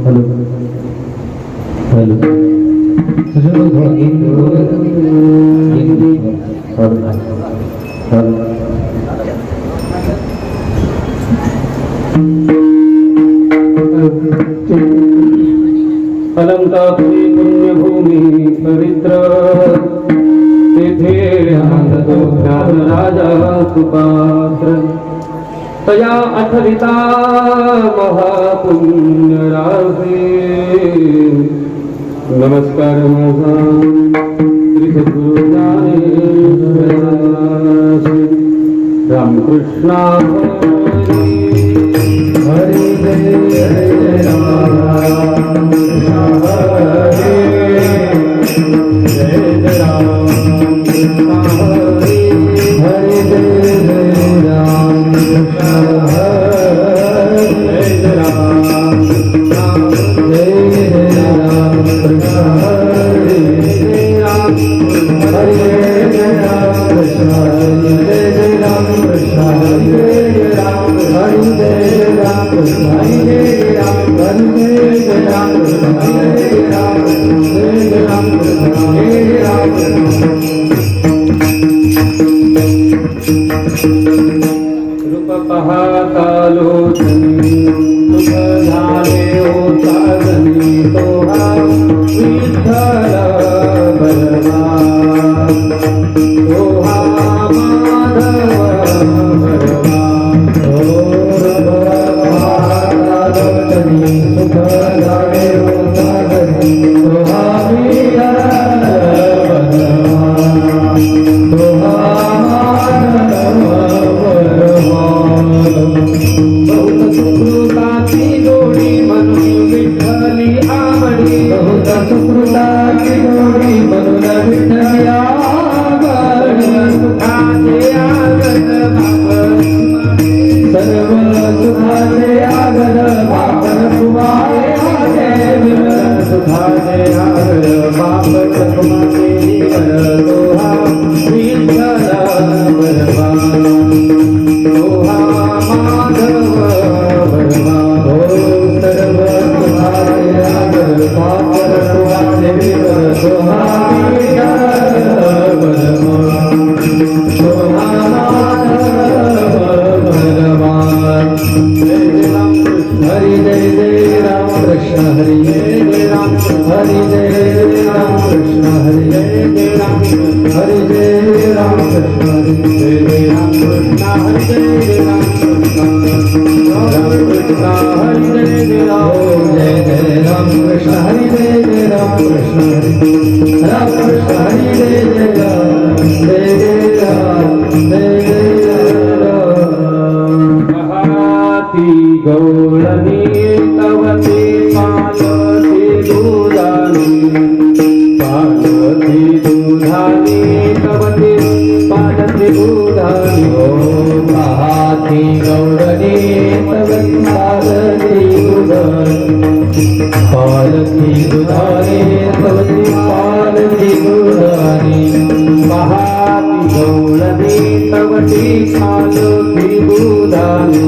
Hello hello सुनो थोड़ा गीत अलंकापुरी पुण्यभूमि पवित्र तेथे आनंदो ख्यात राजा सुपात्र तया अथरिता महापुण्य राशे नमस्कार माझा श्री सद्गुरु ज्ञानेश्वर रामकृष्णा हरी हरे हरे राम हरे जय राम हरे हरे जय राम जय राम जय राम हरे राम हरे राम जय राम हरे राम जय राम हरे राम जय राम हरे राम जय राम हरे राम रूप पाहता लोचनी सुख झाले होता जनी तोहा विठ्ठल बलवान तोहा माधव बलवान रूप पाहता लोचनी सुख झाले होता जनी तोहा विठ्ठल बलवान तोहा बहुत सुकृताची जोडी म्हणून विठ्ठली आवडी बहुत सुकृताची जोडी म्हणून विठ्ठली आवडी सुखाचे आगन बाप सर्व सुखाचे आगन बाप तुम्हारे सुखाचे आगन बाप तुम्हारे तोहा विठ्ठल बलवान तोहा माधव बलवान सर्व तुम्हारे आगर पापर तुम्हारे तोहा विठ्ठल बलवान तोहा माधव बलवान जय राम हरि जय राम कृष्ण हरि जय राम हरि जय राम कृष्ण हरि जय राम हरि जय राम कृष्ण हरि जय राम कृष्ण हरि जय राम कृष्ण हरि जय राम जय राम कृष्ण हरि जय राम कृष्ण हरि राम कृष्ण हरि जय राम जय राम जय राम महाती गौरणी तवते पालती दुधानी पालती दुधानी तवते पालती दुधानी ओ महाती गौरणी तवते पालती दुधानी पालती दुधानी तवते पालती दुधानी महाती गौरणी तवते पालती दुधानी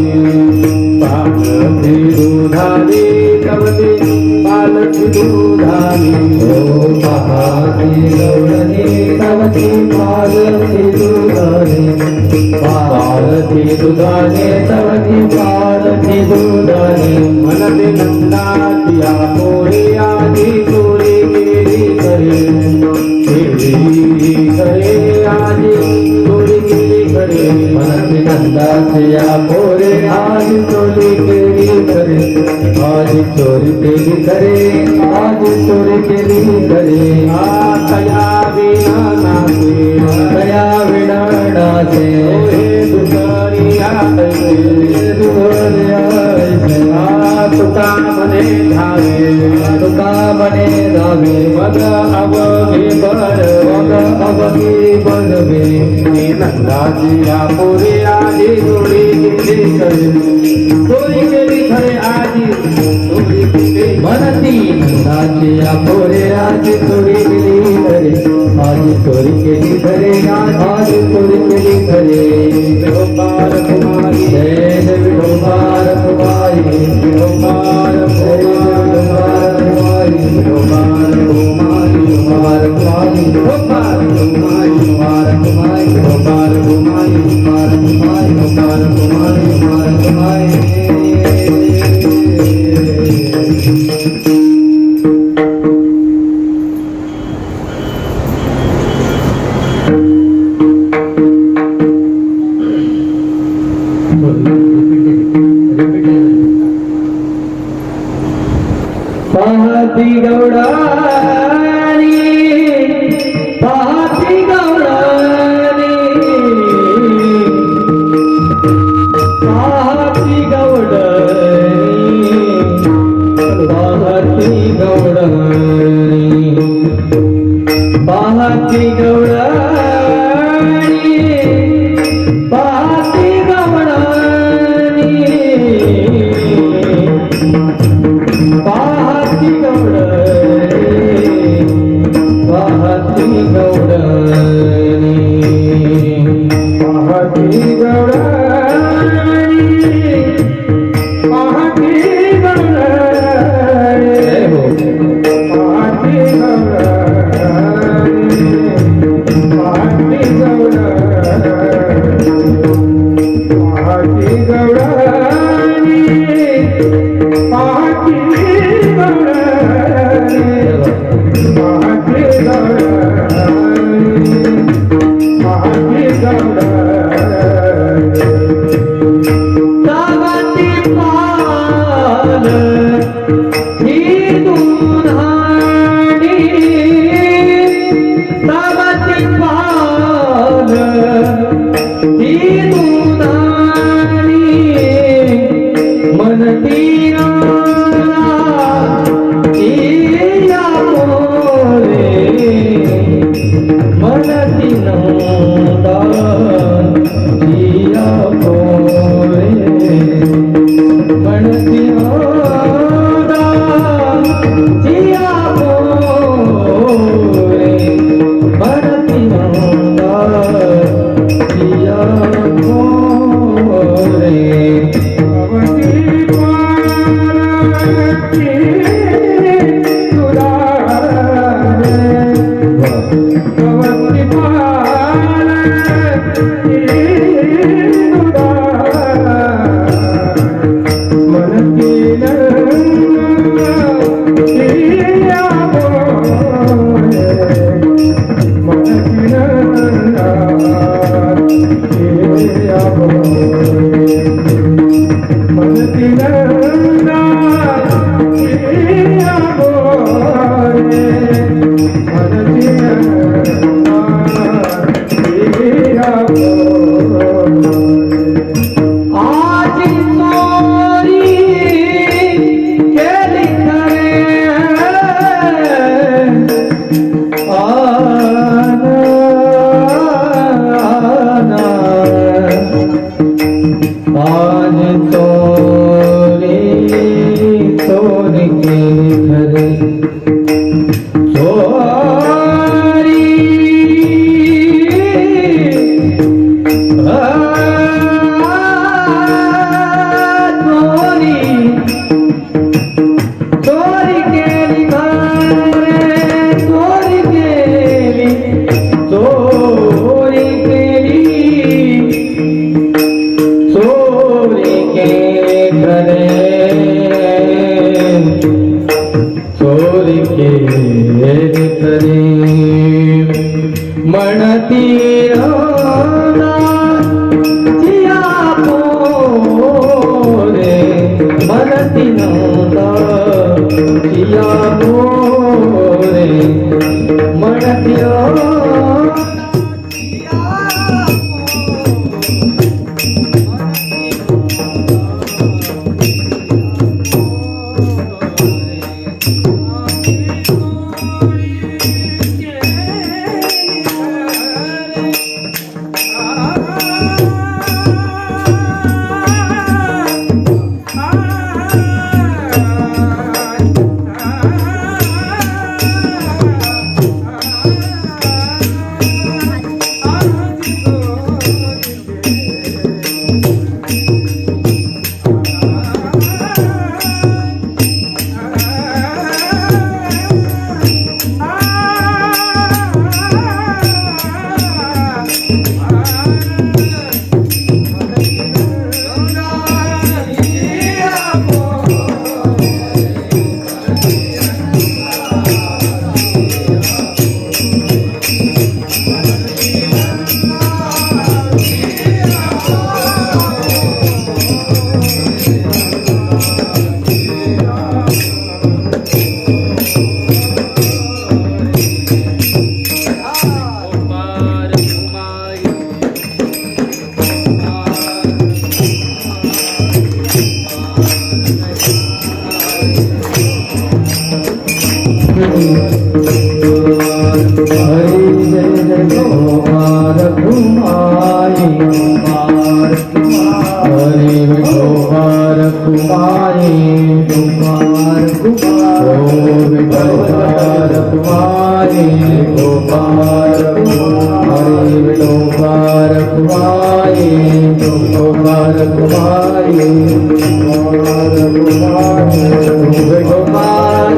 पालती दुधानी तवते पालती दुधानी ओ महाती गौरणी तवते पालती दुधानी पालती दुधानी तवते पालती दुधानी मनते नंदाची आपोरे आधी चोरी केली करे आधी चोरी केली करे मनते नंदाची आपोरे आधी चोरी केली करे आधी चोरी केली करे आधी चोरी केली करे तया विना नाचे तया विना नाचे दुसरी आते तुका मने धावे तुका मने धावे वग अवघे बर वग अवघे बलवे नंदाची आपुरे आधी जोडी केली करे चोरी केली खरे आधी चोरी केली म्हणती नंदाची आपुरे आधी चोरी केली करे आधी चोरी केली खरे आधी चोरी केली खरे विठोबार कुमारी जय विठोबार कुमारी विठोबार कुमारी पाहती गौडानी पाहती गौडानी पाहती गौडानी पाहती गौडानी पाहती गौडानी पाहती गौडानी पाहती गौडानी पाहती गौडानी पाहती गौडानी पाहती हरि जय जय गोपाल कुमारी हरि गोपाल कुमारी गोपाल कुमारी गोपाल हरि गोपाल कुमारी गोपाल कुमारी गोपाल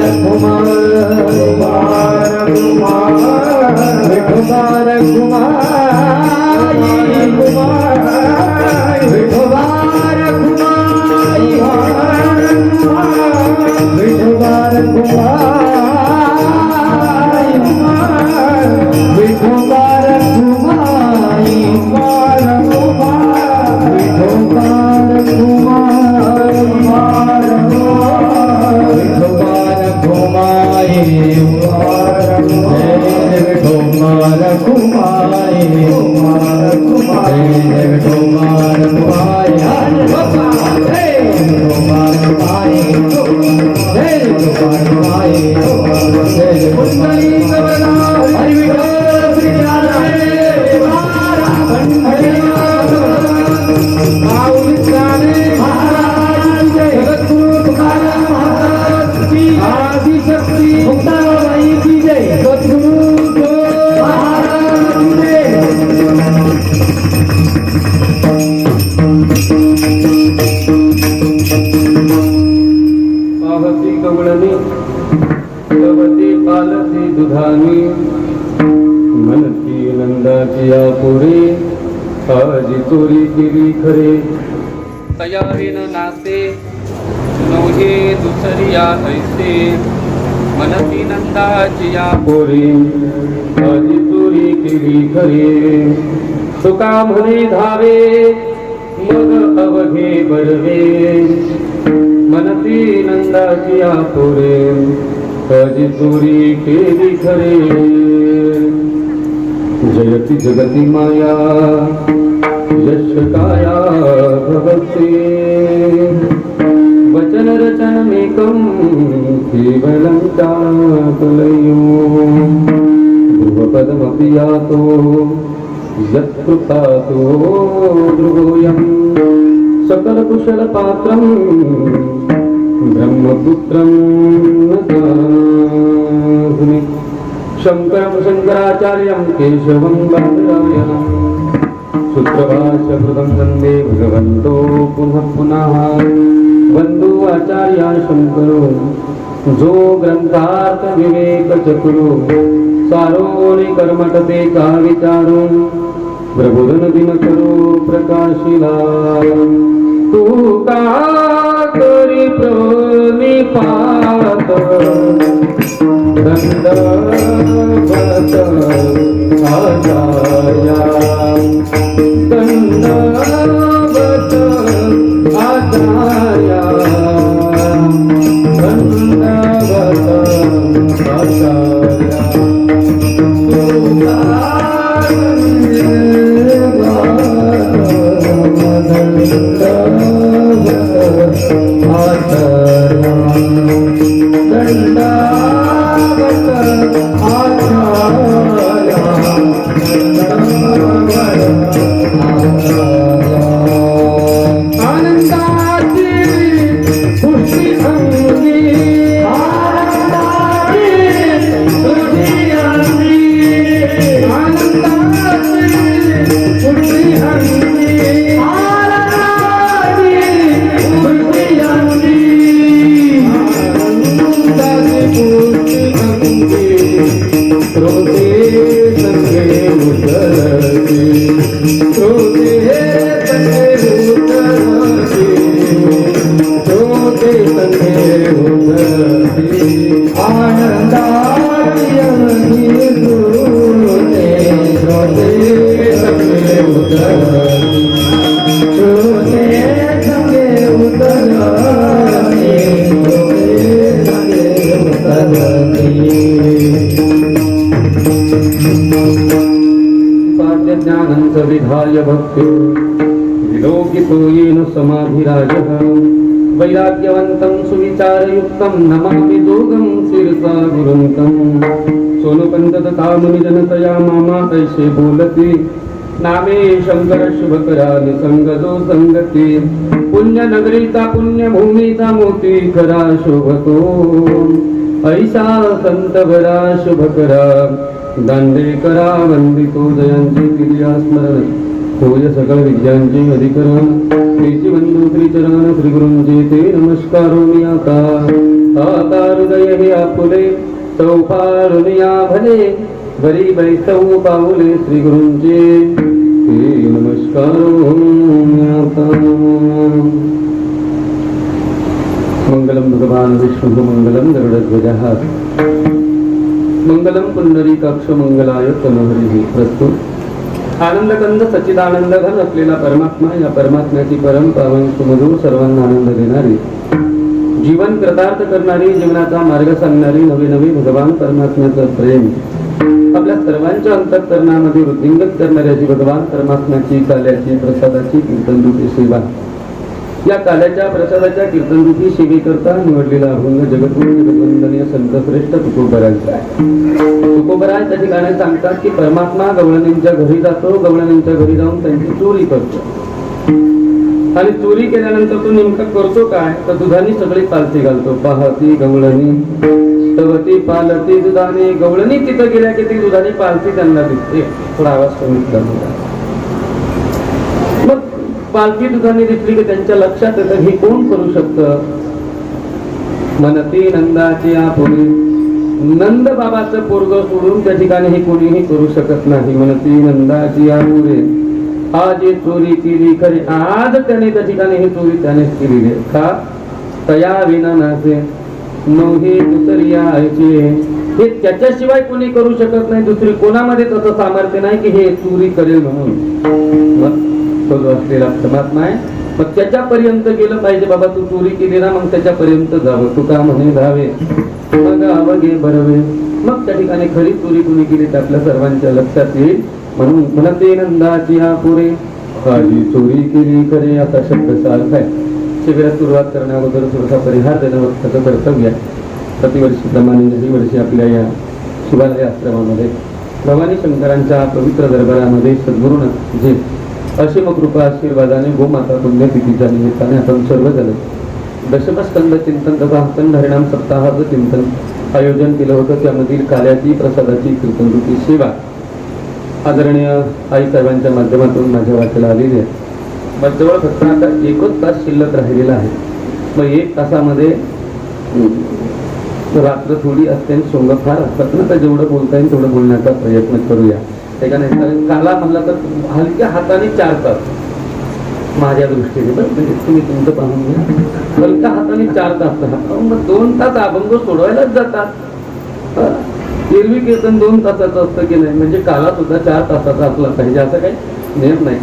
मनती नंदाची पुरे काजी चोरी केली खरे तयारीन नाते नवहे दुसरिया ऐसे मनती नंदाची पुरे काजी चोरी केली खरे तुका म्हणे धावे मग अवघे बरवे मनती नंदाची पुरे काजी चोरी केली खरे जयति जगति माया यश काया भवते वचन रचनमेकं केवलं चाकलयो ध्रुवपदमपि यातो यत्कृतातो ध्रुवोऽयं सकलकुशलपात्रं ब्रह्मपुत्रं न जाने शंकरं शंकराचार्यं केशवं बादरायणं सूत्रभाष्यकृतं वन्दे भगवन्तो पुनः पुनः वन्दो आचार्या शंकरो जो ग्रंथार्थ विवेक चतुरो सारोनि कर्मटते का विचारो प्रबोधन दिन करो प्रकाशिला तू का करी प्रणिपात दंडवत आचार्या दंडवत आचार्या दंडवत आचार्या विधाय भक्ति विलोकितो येन समाधिराजः वैराग्यवन्तं सुविचारयुक्तं नमामि दोगं शिरसा मनसा गुरुंतम सोनुपंत तथा मुनिजनतया मामा ऐसे बोलती नामे शंकर शुभकरा निसंग जो संगती पुण्य नगरीचा पुण्य भूमीचा मोती खरा शोभतो ऐसा संत भरा शुभकरा दांडे करा वंदितो जयांची क्रिया स्मरण होय सकळ विद्यांचे अधिकरण श्रीची बंधू श्रीचरण श्री गुरुंचे ते नमस्कारो मी आता हृदय हे आपुले चौफारुनिया भले वरी बैसव पाऊले श्री गुरुंचे ते नमस्कारो मी आता मंगलम भगवान विष्णु मंगलम गरुडध्वजः मंगलम पुंडरीकाक्ष मंगलाय तनहरी प्रस्तुत आनंदकंद सच्चिदानंद घन असलेला परमात्मा या परमात्म्याची परम पावन सुमधुर सर्वांना आनंद देणारी जीवन कृतार्थ करणारी जीवनाचा मार्ग सांगणारी नवी नवी भगवान परमात्म्याचं प्रेम आपल्या सर्वांच्या अंतःकरणामध्ये वृद्धिंगत करणाऱ्याची भगवान परमात्म्याची काल्याची प्रसादाची कीर्तनरूपी सेवा या काल्याच्या प्रसादाच्या कीर्तनरूपी सेवेकरता निवडलेला अभंग जगद्गुरु जगवंदनीय संत श्रेष्ठ तुकोबरांचा आहे. तुकोबराय त्या ठिकाणी सांगतात की परमात्मा गवळणींच्या घरी जातो, गवळणींच्या घरी जाऊन त्यांची चोरी करतो आणि चोरी केल्यानंतर तो नेमका करतो काय तर दुधानी सगळी पालती घालतो. पाहती गवळणी तवती पालती दुधाने गवळणी तिथं गेल्या की ती दुधानी पालती त्यांना दिसते. थोडा आवाज कमी केला. मग पालखी दुधाने दिसली की त्यांच्या लक्षात येतं हे कोण करू शकतं. मनती नंदाची आपुरी नंद बाबाचं पोरग सोडून त्या ठिकाणी हे कोणीही करू शकत नाही. मनती नंदाची आपुरे आज ही चोरी केली खरी आज त्याने त्या ठिकाणी ही चोरी त्यानेच केली का तया विना नाचे नवहे दुसरी यायचे हे त्याच्याशिवाय कोणी करू शकत नाही. दुसरी कोणामध्ये तसं सामर्थ्य नाही की हे चोरी करेल म्हणून असलेला परमात्मा आहे. मग त्याच्यापर्यंत गेलं पाहिजे. बाबा तू चोरी केली ना मग त्याच्यापर्यंत जावं. तू का म्हणे धावे मग अवघे बरवे. मग त्या ठिकाणी खरी चोरी कोणी केली ते आपल्या सर्वांच्या लक्षात येईल. म्हणून म्हणते नंदाची पुरे आजी चोरी केली खरे असा शब्द चालत आहे. शिबिरात सुरुवात करण्या अगोदर थोडासा परिहार देणं वक्ताचं कर्तव्य आहे. प्रतिवर्षी प्रमाणे ही वर्षी आपल्या या शिवालय आश्रमामध्ये भवानी शंकरांच्या पवित्र दरबारामध्ये सद्गुरूनं जे असीम कृपा आशीर्वादाने गोमाता पुण्यतिथीच्या निमित्ताने आपण सर्व झालं दशमस्कंद चिंतन तथा स्कंद हरिणाम सप्ताहाचं चिंतन आयोजन केलं होतं. त्यामधील काल्याची प्रसादाची कीर्तनरूपी सेवा आदरणीय आई साहेबांच्या माध्यमातून माझ्या वाचला आलेली आहे. मग जवळ फक्त आता 1 तास शिल्लक राहिलेला आहे. मग 1 तासामध्ये रात्र थोडी असते आणि सोंग फार असतात ना तर जेवढं बोलता येईल तेवढं बोलण्याचा प्रयत्न करूया. त्याच्यानंतर काला म्हणला तर हलक्या हाताने 4 तास माझ्या दृष्टीने बरं म्हणजे तुम्ही तुमचं पाहून घ्या. हलक्या हाताने 4 तास मग 2 तास अभंग सोडवायलाच जातात. एरवी कीर्तन 2 तासाचं असतं की नाही म्हणजे काला सुद्धा 4 तासाचा असला पाहिजे असं काही नियम नाही.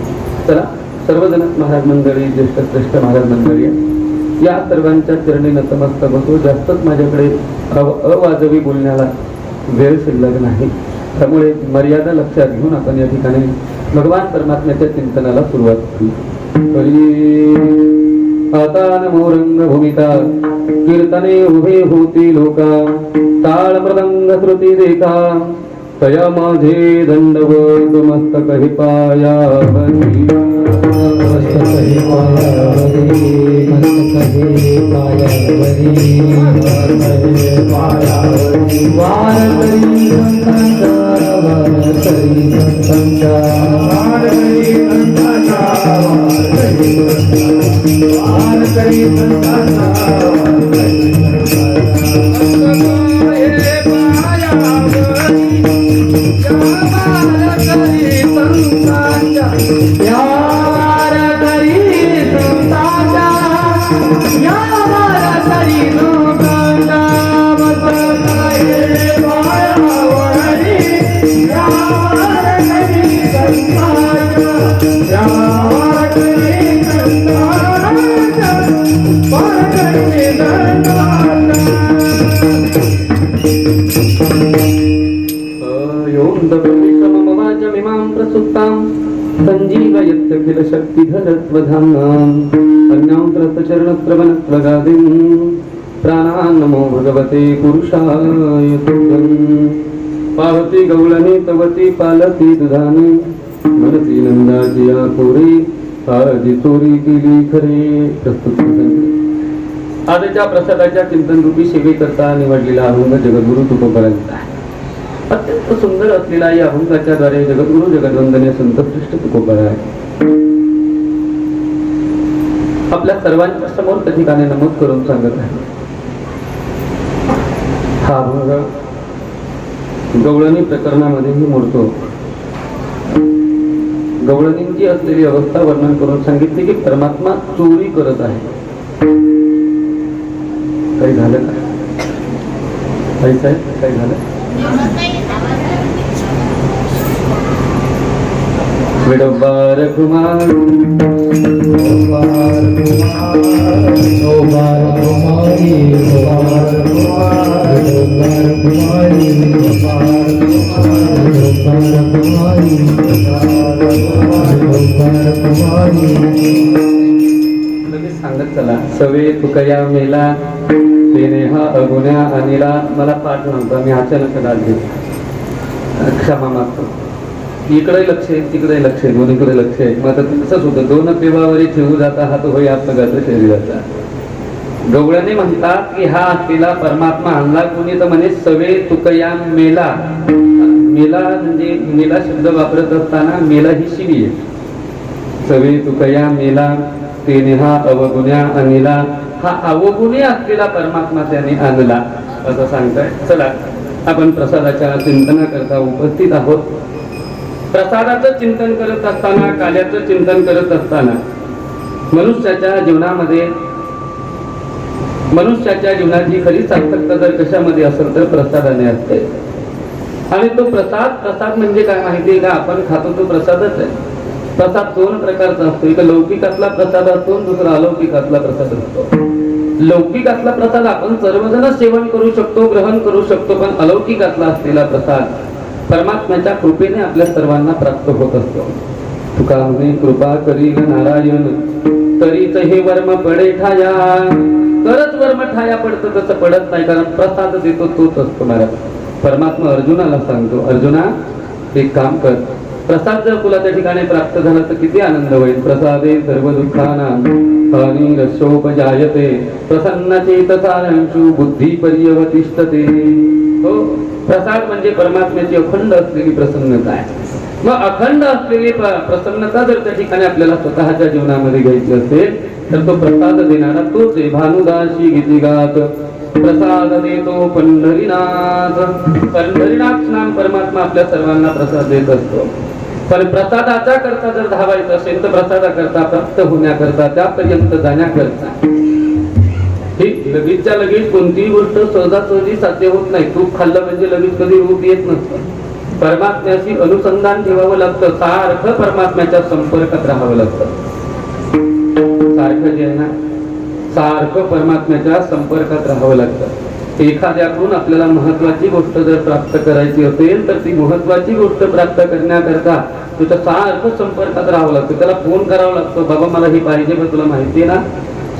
चला सर्वजण महाराज मंडळी ज्येष्ठ श्रेष्ठ महाराज मंडळी या सर्वांच्या चरणी नतमस्तक होतो. जास्तच माझ्याकडे अवाजवी बोलण्याला वेळ शिल्लक नाही. त्यामुळे मर्यादा लक्षात घेऊन आपण या ठिकाणी भगवान परमात्म्याच्या चिंतनाला सुरुवात करू. आता नमोरंग भूमिका कीर्तने उभे होती लोका ताळ मृदंग श्रुती देखा तया माझे दंडवत मस्तक हि पायावरी मस्तक हि पायावरी मस्तक हि पायावरी वारकरी संतांचा वारकरी संतांचा वारकरी संतांचा वारकरी संतांचा संजीवयत् किल शक्तिधरत्वधाम्नाम् अन्यां त्रस्तचरणत्रवनत्वगादिम् प्राणान् नमो भगवते पुरुषाय तुभ्यं पावती गवळणी तवती पालती दुधाने मनसी नंदाची आकुरी आजी चोरी केली खरे. प्रस्तुत आजच्या प्रसादाच्या चिंतन रूपी सेवेकरता निवडलेला अभंग जगद्गुरु तुकोबारांचा आहे. अत्यंत सुंदर असलेला या अभंगाच्या द्वारे जगद्गुरु जगद्वंदनीय संतश्रेष्ठ तुकोबार आहे. आपल्या सर्वांच्या समोर त्या ठिकाणी नमूद करून सांगत आहे. हा अभंग गवळणी प्रकरणामध्येही मोडतो. गवळणींची असलेली अवस्था वर्णन करून सांगितली की परमात्मा चोरी करत आहे. काही झालं का? काही साहेब काही झालं? विडंबार कुमार सांगत चला. सवे तुकया मेला तेने हा अगुण्या अनिला. मला पाठ नव्हता, मी अचानक लागले, क्षमा मागतो. इकडे लक्ष आहे तिकडे लक्ष आहे, दोन्हीकडे लक्ष आहे. मग आता तसंच होतं, दोन पेवावरी ठेवू जाता हा तो होई अपघात शरीराचा. गवळणे म्हणतात की हा असलेला परमात्मा आणला कोणी तर म्हणे सवे तुकया मेला. मेला म्हणजे मेला शब्द वापरत असताना मेला ही शिवी आहे. सवे तुकया मेला तेने हा अवगुण्या अनिला. हा अवगुणी असलेला परमात्मा त्याने आणला असं सांगताय. चला आपण प्रसादाच्या चिंतनाकरता उपस्थित आहोत. प्रसादाचं चिंतन करत असताना, कार्याचं चिंतन करत असताना मनुष्याच्या जीवनाची खरी सार्थकता जर कशामध्ये असेल तर प्रसादाने असते. आणि तो प्रसाद म्हणजे काय माहितीये का? आपण खातो तो प्रसादच आहे. प्रसाद दोन प्रकारचा असतो. एक लौकिकातला प्रसाद असतो, दुसरा अलौकिकातला प्रसाद असतो. लौकिकातला प्रसाद आपण सर्वजण सेवन करू शकतो, ग्रहण करू शकतो. पण अलौकिकातला असलेला प्रसाद परमात्म्याच्या कृपेने आपल्या सर्वांना प्राप्त होत असतो. तुका म्हणे कृपा करील नारायण तरीच हे वर्म पडे ठाया. तरच वर्म ठाया पडतं, तसं पडत नाही. कारण प्रसाद देतो तोच असतो महाराज. परमात्मा अर्जुनाला सांगतो, अर्जुना एक काम कर, प्रसाद जर तुला त्या ठिकाणी प्राप्त झाला तर किती आनंद होईल. प्रसादे सर्व दुःखाना हानी रस्योपजायते प्रसन्नचेतसांशु बुद्धी पर्यवतिष्ठते. हो, प्रसाद म्हणजे परमात्म्याची अखंड असलेली प्रसन्नता आहे. मग अखंड असलेली प्रसन्नता जर त्या ठिकाणी आपल्याला स्वतःच्या जीवनामध्ये घ्यायची असेल तर तो प्रसाद देणारा तोच आहे. भानुदासी गीतिगात प्रसाद देतो पंढरीनाथ. पंढरीनाथ नाम परमात्मा आपल्या सर्वांना प्रसाद देत असतो. पण प्रसादाचा करता जर धावायचं असेल तर प्रसादाकरता प्राप्त होण्याकरता त्यापर्यंत जाण्याकरता ही लगेचच्या लगेच कोणतीही गोष्ट सहजासहजी साध्य होत नाही. तूप खाल्लं म्हणजे लगेच कधी रूप येत नसतं. परमात्म्याशी अनुसंधान ठेवावं लागतं. सारखं परमात्म्याच्या संपर्कात राहावं लागतं. सारखं जे आहे ना, सारखं परमात्म्याच्या संपर्कात राहावं लागतं. एखाद्याकडून आपल्याला महत्वाची गोष्ट जर प्राप्त करायची असेल तर ती महत्वाची गोष्ट प्राप्त करण्याकरता तुझ्या सारखं संपर्कात राहावं लागतं. त्याला फोन करावा लागतो, बाबा मला ही पाहिजे, पण तुला माहिती आहे ना.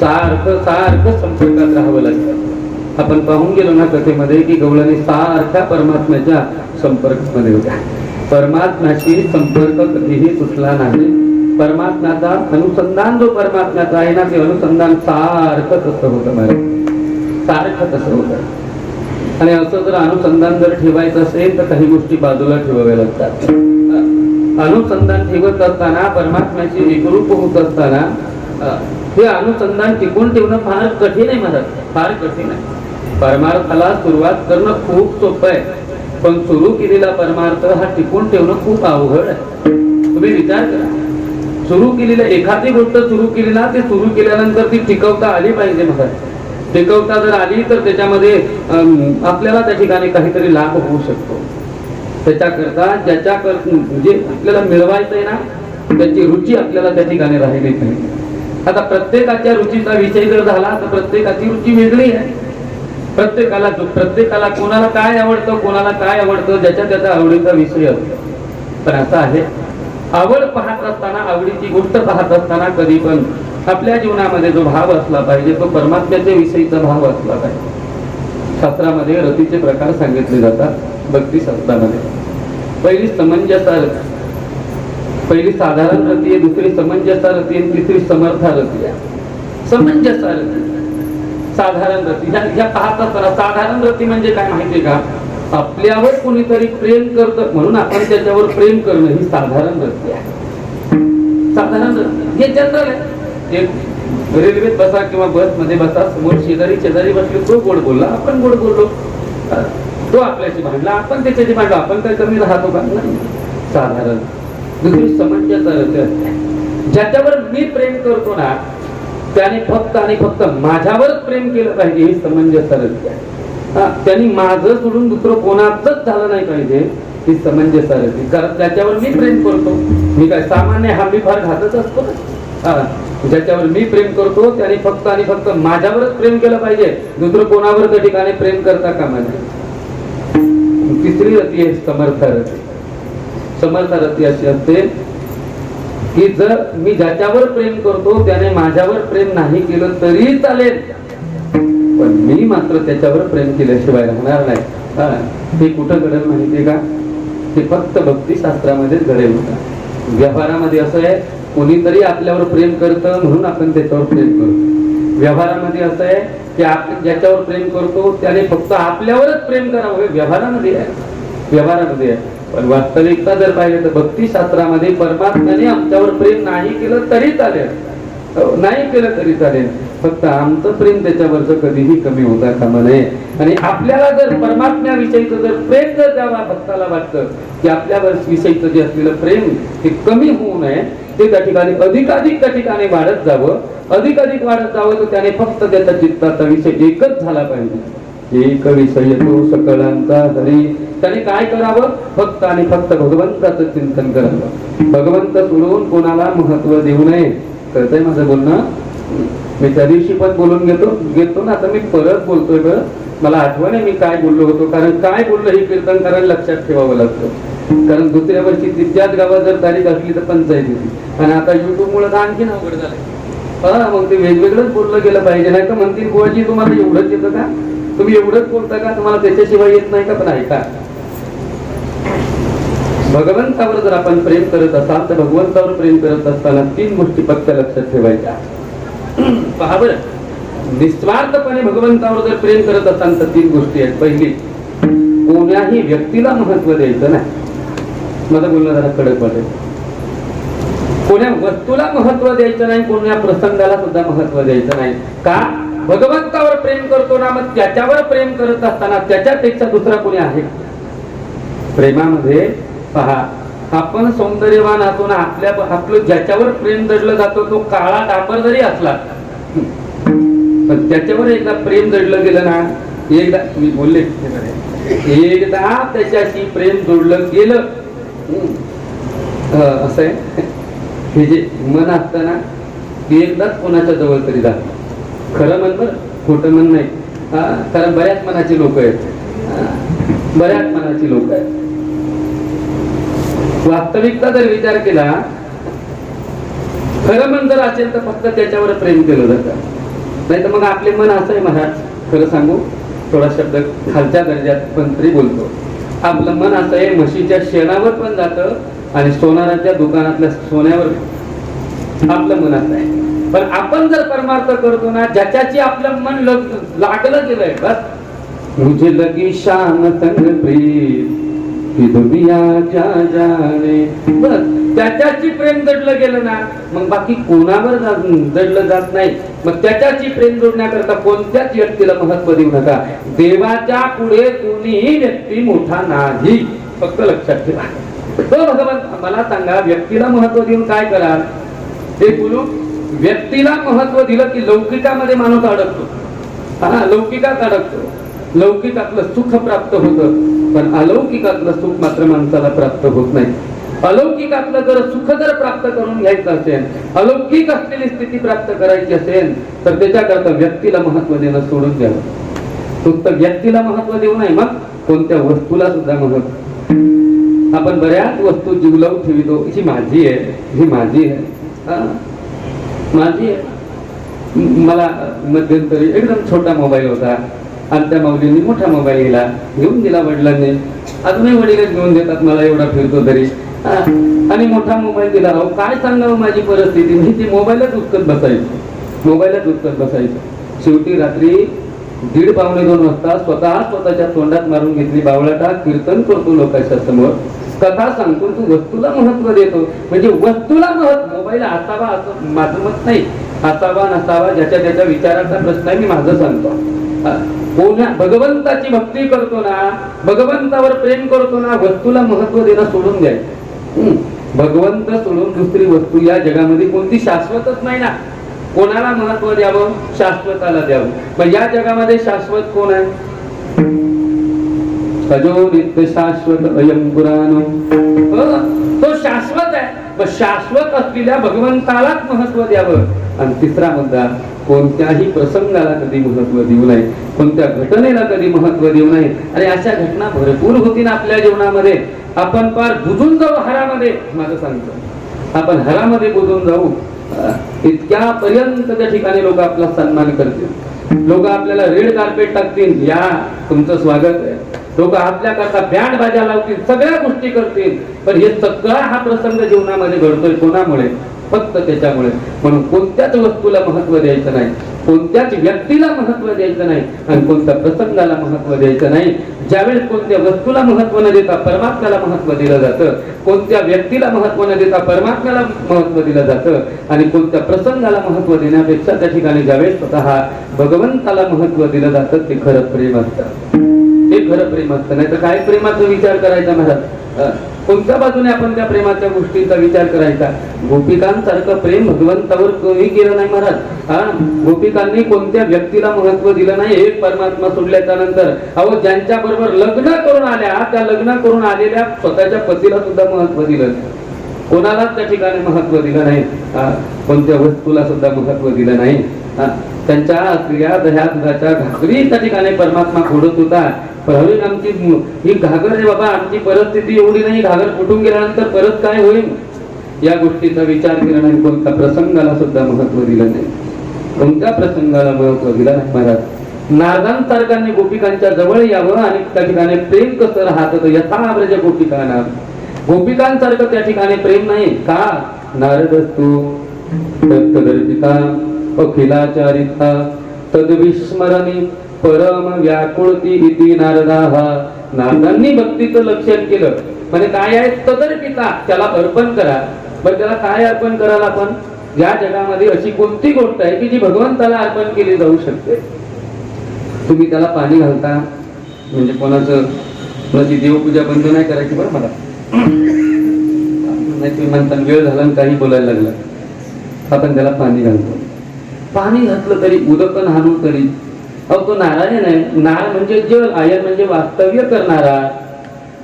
सारखं संपर्कात राहावं लागतं. आपण पाहून गेलो ना कथेमध्ये की गवळणी सारख्या परमात्म्याच्या संपर्कामध्ये होत्या. परमात्म्याशी संपर्क कधीही तुटला नाही. परमात्म्याचा अनुसंधान जो परमात्म्याचा आहे ना, ते अनुसंधान सारखं तसं होतं मला, सारखं तसं होतं. आणि असं जर अनुसंधान जर ठेवायचं असेल तर काही गोष्टी बाजूला ठेवाव्या लागतात. अनुसंधान ठेवत असताना, परमात्म्याशी एकरूप होत असताना हे अनुसंधान टिकून ठेवणं फार कठीण आहे महाराज, फार कठीण आहे. परमार्थाला सुरुवात करणं खूप सोपं आहे, पण सुरू केलेला परमार्थ हा टिकून ठेवणं खूप अवघड आहे. तुम्ही विचार करा, सुरू केलेल्या एखादी गोष्ट सुरू केली ना, ते सुरू केल्यानंतर ती टिकवता आली पाहिजे महाराज. टिकवता जर आली तर त्याच्यामध्ये आपल्याला त्या ठिकाणी काहीतरी लाभ होऊ शकतो. त्याच्याकरता जे आपल्याला मिळवायचं आहे ना, त्याची रुची आपल्याला त्या ठिकाणी राहिली नाही. आता प्रत्येकाच्या रुचीचा विषय जर झाला तर प्रत्येकाची रुची वेगळी आहे. प्रत्येकाला कोणाला काय आवडतं, कोणाला काय आवडतं, ज्याच्या त्याचा आवडीचा विषय असतो. पण असं आहे, आवड पाहत असताना, आवडीची गोष्ट पाहत असताना कधी पण आपल्या जीवनामध्ये जो भाव असला पाहिजे तो परमात्म्याच्या विषयीचा भाव असला पाहिजे. शास्त्रामध्ये रतीचे प्रकार सांगितले जातात. भक्ती शास्त्रामध्ये पहिली समंजसा रती, पहिली साधारण रती आहे, दुसरी समंजसा रती आणि तिसरी समर्था रती आहे. समंजसा रती, साधारण रती, ह्या पाहत असताना साधारण रती म्हणजे काय माहितीये का? आपल्यावर कोणीतरी प्रेम करतं म्हणून आपण त्याच्यावर प्रेम करणं ही साधारण रती आहे. साधारण रती हे जनरल आहे. एक रेल्वेत बसा किंवा बस मध्ये बसा, समोर शेजारी बसले, तो गोड बोलला, आपण गोड बोललो, तो आपल्याशी भांडला, आपण त्याच्याशी भांडलो, आपण काय कमी राहतो का? नाही. साधारण. दुसरी समंजस असते, ज्याच्यावर मी प्रेम करतो ना त्याने फक्त आणि फक्त माझ्यावरच प्रेम केलं पाहिजे, ही समंजस असते. त्यांनी माझं सोडून दुसरं कोणाचंच झालं नाही पाहिजे, ही समंजस असते. कारण त्याच्यावर मी प्रेम करतो, मी काय सामान्य हमी फार घातच असतो ना. ज्याच्यावर मी प्रेम करतो त्याने फक्त आणि फक्त माझ्यावरच प्रेम केलं पाहिजे, दुसरं कोणावर त्या ठिकाणी प्रेम करता कामा नये. तिसरी रती आहे समर्थ रती. समर्थ रती अशी असते की जर मी ज्याच्यावर प्रेम करतो त्याने माझ्यावर प्रेम नाही केलं तरी चालेल, पण मी मात्र त्याच्यावर प्रेम केल्याशिवाय राहणार नाही. हे कुठं घडेल माहितीये का? ते फक्त भक्तिशास्त्रामध्येच घडेल. व्यवहारामध्ये असं आहे, कोणीतरी आपल्यावर प्रेम करतं म्हणून आपण त्याच्यावर प्रेम करतो. व्यवहारामध्ये असं आहे की आपण ज्याच्यावर प्रेम करतो त्याने फक्त आपल्यावरच प्रेम करावं, व्यवहारामध्ये आहे. व्यवहारामध्ये आहे. पण वास्तविकता जर पाहिजे तर भक्तिशास्त्रामध्ये परमात्म्याने आमच्यावर प्रेम नाही केलं तरी चालेल, नाही केलं तरी चालेल, फक्त आमचं प्रेम त्याच्यावरच कधीही कमी होता कामा नये. आणि आपल्याला जर परमात्म्याविषयीचं जर प्रेम जर द्यावा भक्ताला वाटतं की आपल्यावर विषयीचं जे असलेलं प्रेम ते कमी होऊ नये, ते त्या ठिकाणी अधिकाधिक त्या ठिकाणी वाढत जावं, अधिकाधिक वाढत जावं, तर त्याने फक्त त्याचा चित्ताचा विषय एकच झाला पाहिजे, एक विषय तो सकळांचा हरी. त्याने काय करावं? फक्त आणि फक्त भगवंताचं चिंतन करावं. भगवंत सोडून कोणाला महत्व देऊ नये. कळतंय माझं बोलणं? मी त्या दिवशी पण बोलून घेतो ना, आता मी परत बोलतोय. बरं, मला आठवण आहे मी काय बोललो होतो, कारण काय बोललो हे कीर्तन करायला लक्षात ठेवावं लागतं. कारण दुसऱ्या वर्षी तिथल्याच गावात जर तारीख असली तर पंचायत होती, आणि आता युट्यूब मुळे तर आणखीन अवघड झालंय. मग ते वेगवेगळंच बोललं गेलं पाहिजे, नाही तर म्हणतील बुवाजी तुम्हाला एवढंच येतं का, तुम्ही एवढंच बोलता का, तुम्हाला त्याच्याशिवाय येत नाही का? पण ऐका, भगवंतावर जर आपण प्रेम करत असाल तर भगवंतावर प्रेम करत असताना 3 गोष्टी फक्त लक्षात ठेवायच्या. पहा बरं, निस्वार्थपणे भगवंतावर जर प्रेम करत असाल तर 3 गोष्टी आहेत. पहिली, कोण्याही व्यक्तीला महत्व द्यायचं नाही. माझं बोलणं जरा कडक वाटेल. कोण्या वस्तूला महत्व द्यायचं नाही, कोण्या प्रसंगाला सुद्धा महत्व द्यायचं नाही. का? भगवंतावर प्रेम करतो ना, मग त्याच्यावर प्रेम करत असताना त्याच्यापेक्षा दुसरा कोणी आहे? प्रेमामध्ये पहा, आपण सौंदर्यवान असतो ना, आपलं ज्याच्यावर प्रेम जडलं जातं तो काळा डांबर जरी असला, पण त्याच्यावर एकदा प्रेम जडलं गेलं ना, एकदा मी बोलले एकदा त्याच्याशी प्रेम जोडलं गेलं, असं आहे. हे जे मन असतं ना, ते एकदाच कोणाच्या जवळ तरी जात. खरं म्हण बरं, खोटं म्हण नाही. कारण बऱ्याच मनाची लोक आहेत, बऱ्याच मनाची लोक आहेत. वास्तविकता जर विचार केला, खरं मन जर असेल तर फक्त त्याच्यावर प्रेम केलं जातं. नाही तर मग आपले मन असं आहे महाराज, खरं सांगू, थोडा शब्द खालच्या दर्जात पण तरी बोलतो, आपलं मन असं आहे, म्हशीच्या शेणावर पण जातं आणि सोनाराच्या दुकानातल्या सोन्यावर आपलं मन असं आहे. पण आपण जर परमार्थ करतो ना, ज्याच्याची आपलं मन लागलं गेलंय, बस मुझे लगी शान तंग प्रीत की दुनिया क्या जाने, बस त्याच्याची प्रेम जडलं गेलं ना, मग बाकी कोणावर जडलं जात नाही. मग त्याच्याची प्रेम जोडण्याकरता कोणत्याच व्यक्तीला महत्व देऊ नका. देवाच्या पुढे कोणीही व्यक्ती मोठा नाही, फक्त लक्षात ठेवा. तो भगवंत मला सांगा, व्यक्तीला महत्व देऊन काय कराल? ते बोलू, व्यक्तीला महत्व दिलं की लौकिकामध्ये माणूस अडकतो. लौकिकात अडकतो. लौकिकातलं सुख प्राप्त होतं, पण अलौकिकातलं सुख मात्र माणसाला प्राप्त होत नाही. अलौकिकातलं जर सुख जर प्राप्त करून घ्यायचं असेल, अलौकिक असलेली स्थिती प्राप्त करायची असेल, तर त्याच्याकरता व्यक्तीला महत्व देणं सोडून द्यावं. फक्त व्यक्तीला महत्व देऊ नये, मग कोणत्या वस्तूला सुद्धा महत्व. आपण बऱ्याच वस्तू जीवलावून ठेवितो, ही माझी आहे, ही माझी आहे, माझी आहे. मला मध्यंतरी एकदम छोटा मोबाईल होता आणि त्या माऊलींनी मोठा मोबाईल घेऊन दिला वडिलांनी. अजूनही वडीलच घेऊन देतात मला, एवढा फिरतो तरी. आणि मोठा मोबाईल दिला. अहो काय सांगावं माझी परिस्थिती, म्हणजे ती मोबाईलच उचकत बसायचं. शेवटी रात्री 1:30-2 वाजता स्वतःच्या तोंडात मारून घेतली, बावळाटा कीर्तन करतो लोकांच्या समोर, कथा सांगतो, तू वस्तूला महत्व देतो. म्हणजे वस्तूला महत्व, मोबाईल असावा असं माझं मत नाही, असावा नसावा ज्याच्या त्याच्या विचाराचा प्रश्न आहे. मी माझं सांगतो, कोणा भगवंताची भक्ती करतो ना, भगवंतावर प्रेम करतो ना, वस्तूला महत्व देणं सोडून द्याय. भगवंत सोडून दुसरी वस्तू या जगामध्ये कोणती शाश्वतच नाही ना. कोणाला महत्व द्यावं? शाश्वताला द्यावं. मग या जगामध्ये शाश्वत कोण आहे? अजो नित्य शाश्वत अयं पुराणो, तो शाश्वत आहे. पण शाश्वत असलेल्या भगवंतालाच महत्व द्यावं. आणि तिसरा मुद्दा, कोणत्याही प्रसंगाला कधी महत्व देऊ नये, कोणत्या घटनेला कधी महत्व देऊ नये. आणि अशा घटना भरपूर होतील आपल्या जीवनामध्ये. आपण फार बुजून जाऊ हरामध्ये. माझं सांगतो, आपण हरामध्ये बुजून जाऊ, इतक्या पर्यंत त्या ठिकाणी लोक आपला सन्मान करतील, लोक आपल्याला रेड कार्पेट टाकतील, या तुमचं स्वागत आहे, लोक आपल्या करता बँड बाजा लावतील, सगळ्या गोष्टी करतील. पण हे सगळा हा प्रसंग जीवनामध्ये घडतोय कोणामुळे? फक्त त्याच्यामुळे. म्हणून कोणत्याच वस्तूला महत्व द्यायचं नाही, कोणत्याच व्यक्तीला महत्व द्यायचं नाही, आणि कोणत्या प्रसंगाला महत्व द्यायचं नाही. ज्यावेळेस कोणत्या वस्तूला महत्व न देता परमात्म्याला महत्व दिलं जातं, कोणत्या व्यक्तीला महत्व न देता परमात्म्याला महत्व दिलं जातं, आणि कोणत्या प्रसंगाला महत्व देण्यापेक्षा त्या ठिकाणी ज्यावेळेस स्वतः भगवंताला महत्व दिलं जातं, ते खरं प्रेम असतं. हे खरं प्रेम असतं. नाही तर काय प्रेमाचा विचार करायचा महाराज? कोणत्या बाजूने आपण त्या प्रेमाच्या गोष्टीचा विचार करायचा? गोपिकांसारखं प्रेम भगवंतावर कोणी केलं नाही महाराज. गोपिकांनी कोणत्या व्यक्तीला महत्व दिलं नाही. एक परमात्मा सोडल्याच्या नंतर अहो ज्यांच्या बरोबर लग्न करून आल्या, त्या लग्न करून आलेल्या स्वतःच्या पतीला सुद्धा महत्व दिलं, कोणालाच त्या ठिकाणी महत्व दिलं नाही. कोणत्या वस्तूला सुद्धा महत्व दिलं नाही. त्यांच्या असलेल्या दह्या दुधाच्या घागरी त्या ठिकाणी परमात्मा फोडत होता. प्रवीण आमची ही घागर आहे बाबा, आमची परिस्थिती एवढी नाही, घागर फुटून गेल्यानंतर परत काय होईल या गोष्टीचा विचार केला नाही. कोणत्या प्रसंगाला सुद्धा महत्व दिलं नाही, कोणत्या प्रसंगाला महत्व दिलं नाही महाराज. नारदांसारख्यांनी गोपिकांच्या जवळ यावं आणि त्या ठिकाणी प्रेम कसं राहतं, यथाव्रज गोपिकांना. गोपिकांसारखं त्या ठिकाणी प्रेम नाही का? नारदस्तु तत्तदर्पिता अखिलाचारिता तद्विस्मरणी परम व्याकुळती इति नारदाः. नारदांनी भक्तीचं लक्षण केलं. म्हणजे काय आहे? तदर्पिता, त्याला अर्पण करा. पण त्याला काय अर्पण कराल आपण? या जगामध्ये अशी कोणती गोष्ट आहे की जी भगवंताला अर्पण केली जाऊ शकते? तुम्ही त्याला पाणी घालता, म्हणजे कोणाची देवपूजा बंद नाही करायची बरं मला. नाही तुम्ही म्हणता वेळ झाला काही बोलायला लागला, आपण त्याला पाणी घालतो. पाणी घातलं तरी, उदकन हाणू तरी, अहो तो नारायण आहे. नार म्हणजे जल, आयन म्हणजे वास्तव्य करणारा.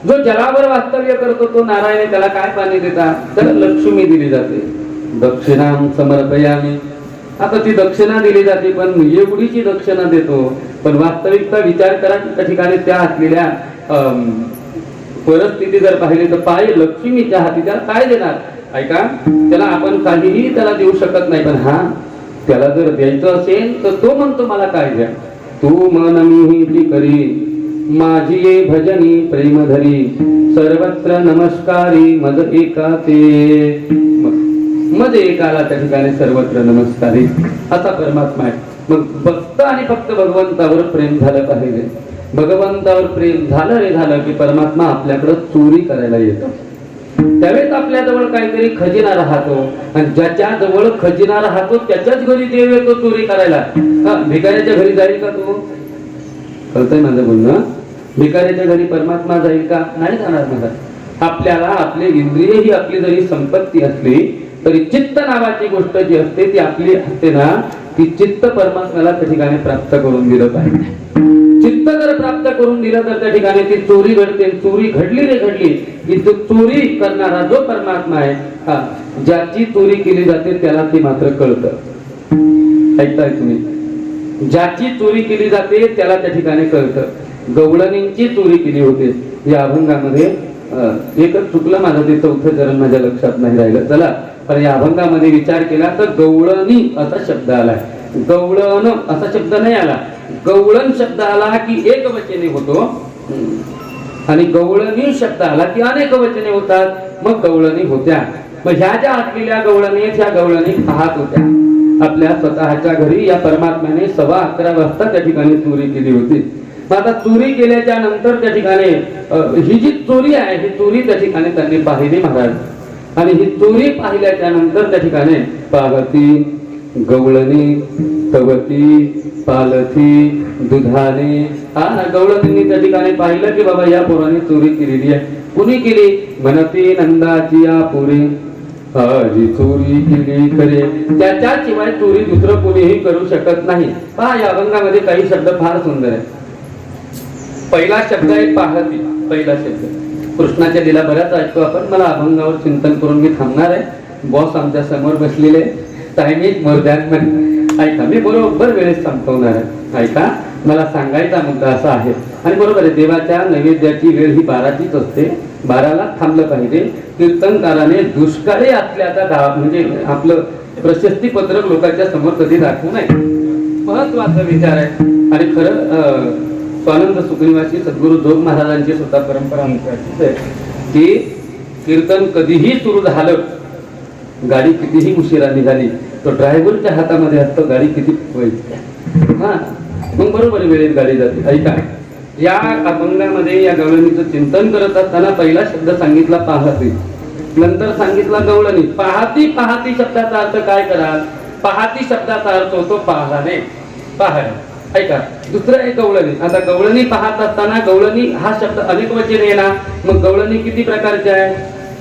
जो जलावर वास्तव्य करतो तो नारायण आहे. त्याला काय पाणी देता? त्याला लक्ष्मी दिली जाते. दक्षिणाम समर्पयामी. आता ती दक्षिणा दिली जाते, पण एवढीची दक्षिणा देतो, पण वास्तविकता विचार करा. त्या ठिकाणी त्या असलेल्या परिस्थिती जर पाहिली तर पाय लक्ष्मीच्या हाती, त्याला काय देणार? ऐका, त्याला आपण काहीही त्याला देऊ शकत नाही. पण हा, त्याला जर द्यायचं असेल तर तो म्हणतो मला काय द्या. तू मन मी करी माझी ये भजनी प्रेमधरी सर्वत्र नमस्कारी मद एका ते. मद एकाला त्या ठिकाणी सर्वत्र नमस्कारी असा परमात्मा आहे. मग फक्त आणि फक्त भगवंतावर प्रेम झालं पाहिजे. भगवंतावर प्रेम झालं रे झालं की परमात्मा आपल्याकडे चोरी करायला येतो. त्यावेळेस आपल्या जवळ काहीतरी खजिना राहतो, आणि ज्याच्या जवळ खजिना राहतो त्याच्याच घरी देव येतो चोरी करायला. भिकाऱ्याच्या घरी जाईल का तू? कळतंय माझं बोलणं? भिकाऱ्याच्या घरी परमात्मा जाईल का? नाही जाणार माझा. आपल्याला आपले इंद्रिय ही आपली जरी संपत्ती असली तरी चित्त नावाची गोष्ट जी असते ती आपली असते ना, ती चित्त परमात्म्याला त्या ठिकाणी प्राप्त करून दिलं पाहिजे. चित्त जर प्राप्त करून दिलं तर त्या ठिकाणी ती चोरी घडते. चोरी घडली रे घडली की तो चोरी करणारा जो परमात्मा आहे, ज्याची चोरी केली जाते त्याला ती मात्र कळतं. ऐकताय तुम्ही? ज्याची चोरी केली जाते त्याला त्या ठिकाणी कळतं. गवळणींची चोरी केली होती या अभंगामध्ये. एकच चुकलं माझं, ते चौथं चरण माझ्या लक्षात नाही राहिलं. चला, पण या अभंगामध्ये विचार केला तर गवळणी असा शब्द आलाय. गवळण असा शब्द नाही आला, गवळण शब्द आला की एक वचने होतो, आणि गवळणी शब्द आला की अनेक वचने होतात, मग गवळणी होत्या. मग ह्या ज्या असलेल्या गवळणी ह्या गवळणी पाहत होत्या. आपल्या स्वतःच्या घरी या परमात्म्याने 11:15 वाजता त्या ठिकाणी चोरी केली होती. मग आता चोरी केल्याच्या नंतर त्या ठिकाणी ही जी चोरी आहे ही चोरी त्या ठिकाणी त्यांनी पाहिली महाराज. आणि ही चोरी पाहिल्याच्या नंतर त्या ठिकाणी पाहती गवळणी तवती पालथी दुधाने. हा गवळणींनी त्या ठिकाणी पाहिलं की बाबा या पोराने चोरी केलेली आहे. कुणी केली? म्हणती नंदाची या पोरी आजी चोरी केली खरे, त्याच्याशिवाय चोरी दुसरं कोणीही करू शकत नाही. पहा या अभंगामध्ये काही शब्द फार सुंदर आहे. पहिला शब्द आहे पाहती. पहिला शब्द कृष्णाच्या लीला बऱ्याच ऐकतो आपण. मला अभंगावर चिंतन करून मी थांबणार आहे. बॉस आमच्या समोर बसलेले, टायमिंग मोरद्यान ऐका, मी बरोबर वेळेस संपवणार आहे. ऐका, मला सांगायचा मुद्दा असा आहे. आणि बरोबर आहे, देवाच्या नैवेद्याची वेळ ही 12चीच असते. 12ला थांबलं पाहिजे. कीर्तनकाराने दुष्काळी असल्याचा म्हणजे आपलं प्रशस्ती पत्रक लोकांच्या समोर कधी दाखवू नये, महत्वाचा विचार आहे. आणि खरं स्वानंद सुखनिवासी सद्गुरु जोग महाराजांची सुद्धा परंपरा अशीच आहे की कीर्तन कधीही सुरू झालं, गाडी कितीही उशिरा निघाली तो ड्रायव्हरच्या हातामध्ये असतो गाडी किती पळते. हा, मग बरोबर वेळेत गाडी जाते. ऐका, या अभंगामध्ये या गवळणीचं चिंतन करत असताना पहिला शब्द सांगितला पाहती, नंतर सांगितला गवळणी. पाहती पाहती शब्दाचा अर्थ काय कराल? पाहती शब्दाचा अर्थ होतो पाहणे, पाहणे. ऐका, दुसरं आहे गवळणी. आता गवळणी पाहत असताना गवळणी हा शब्द अनेक वचने येणार. मग गवळणी किती प्रकारचे आहे?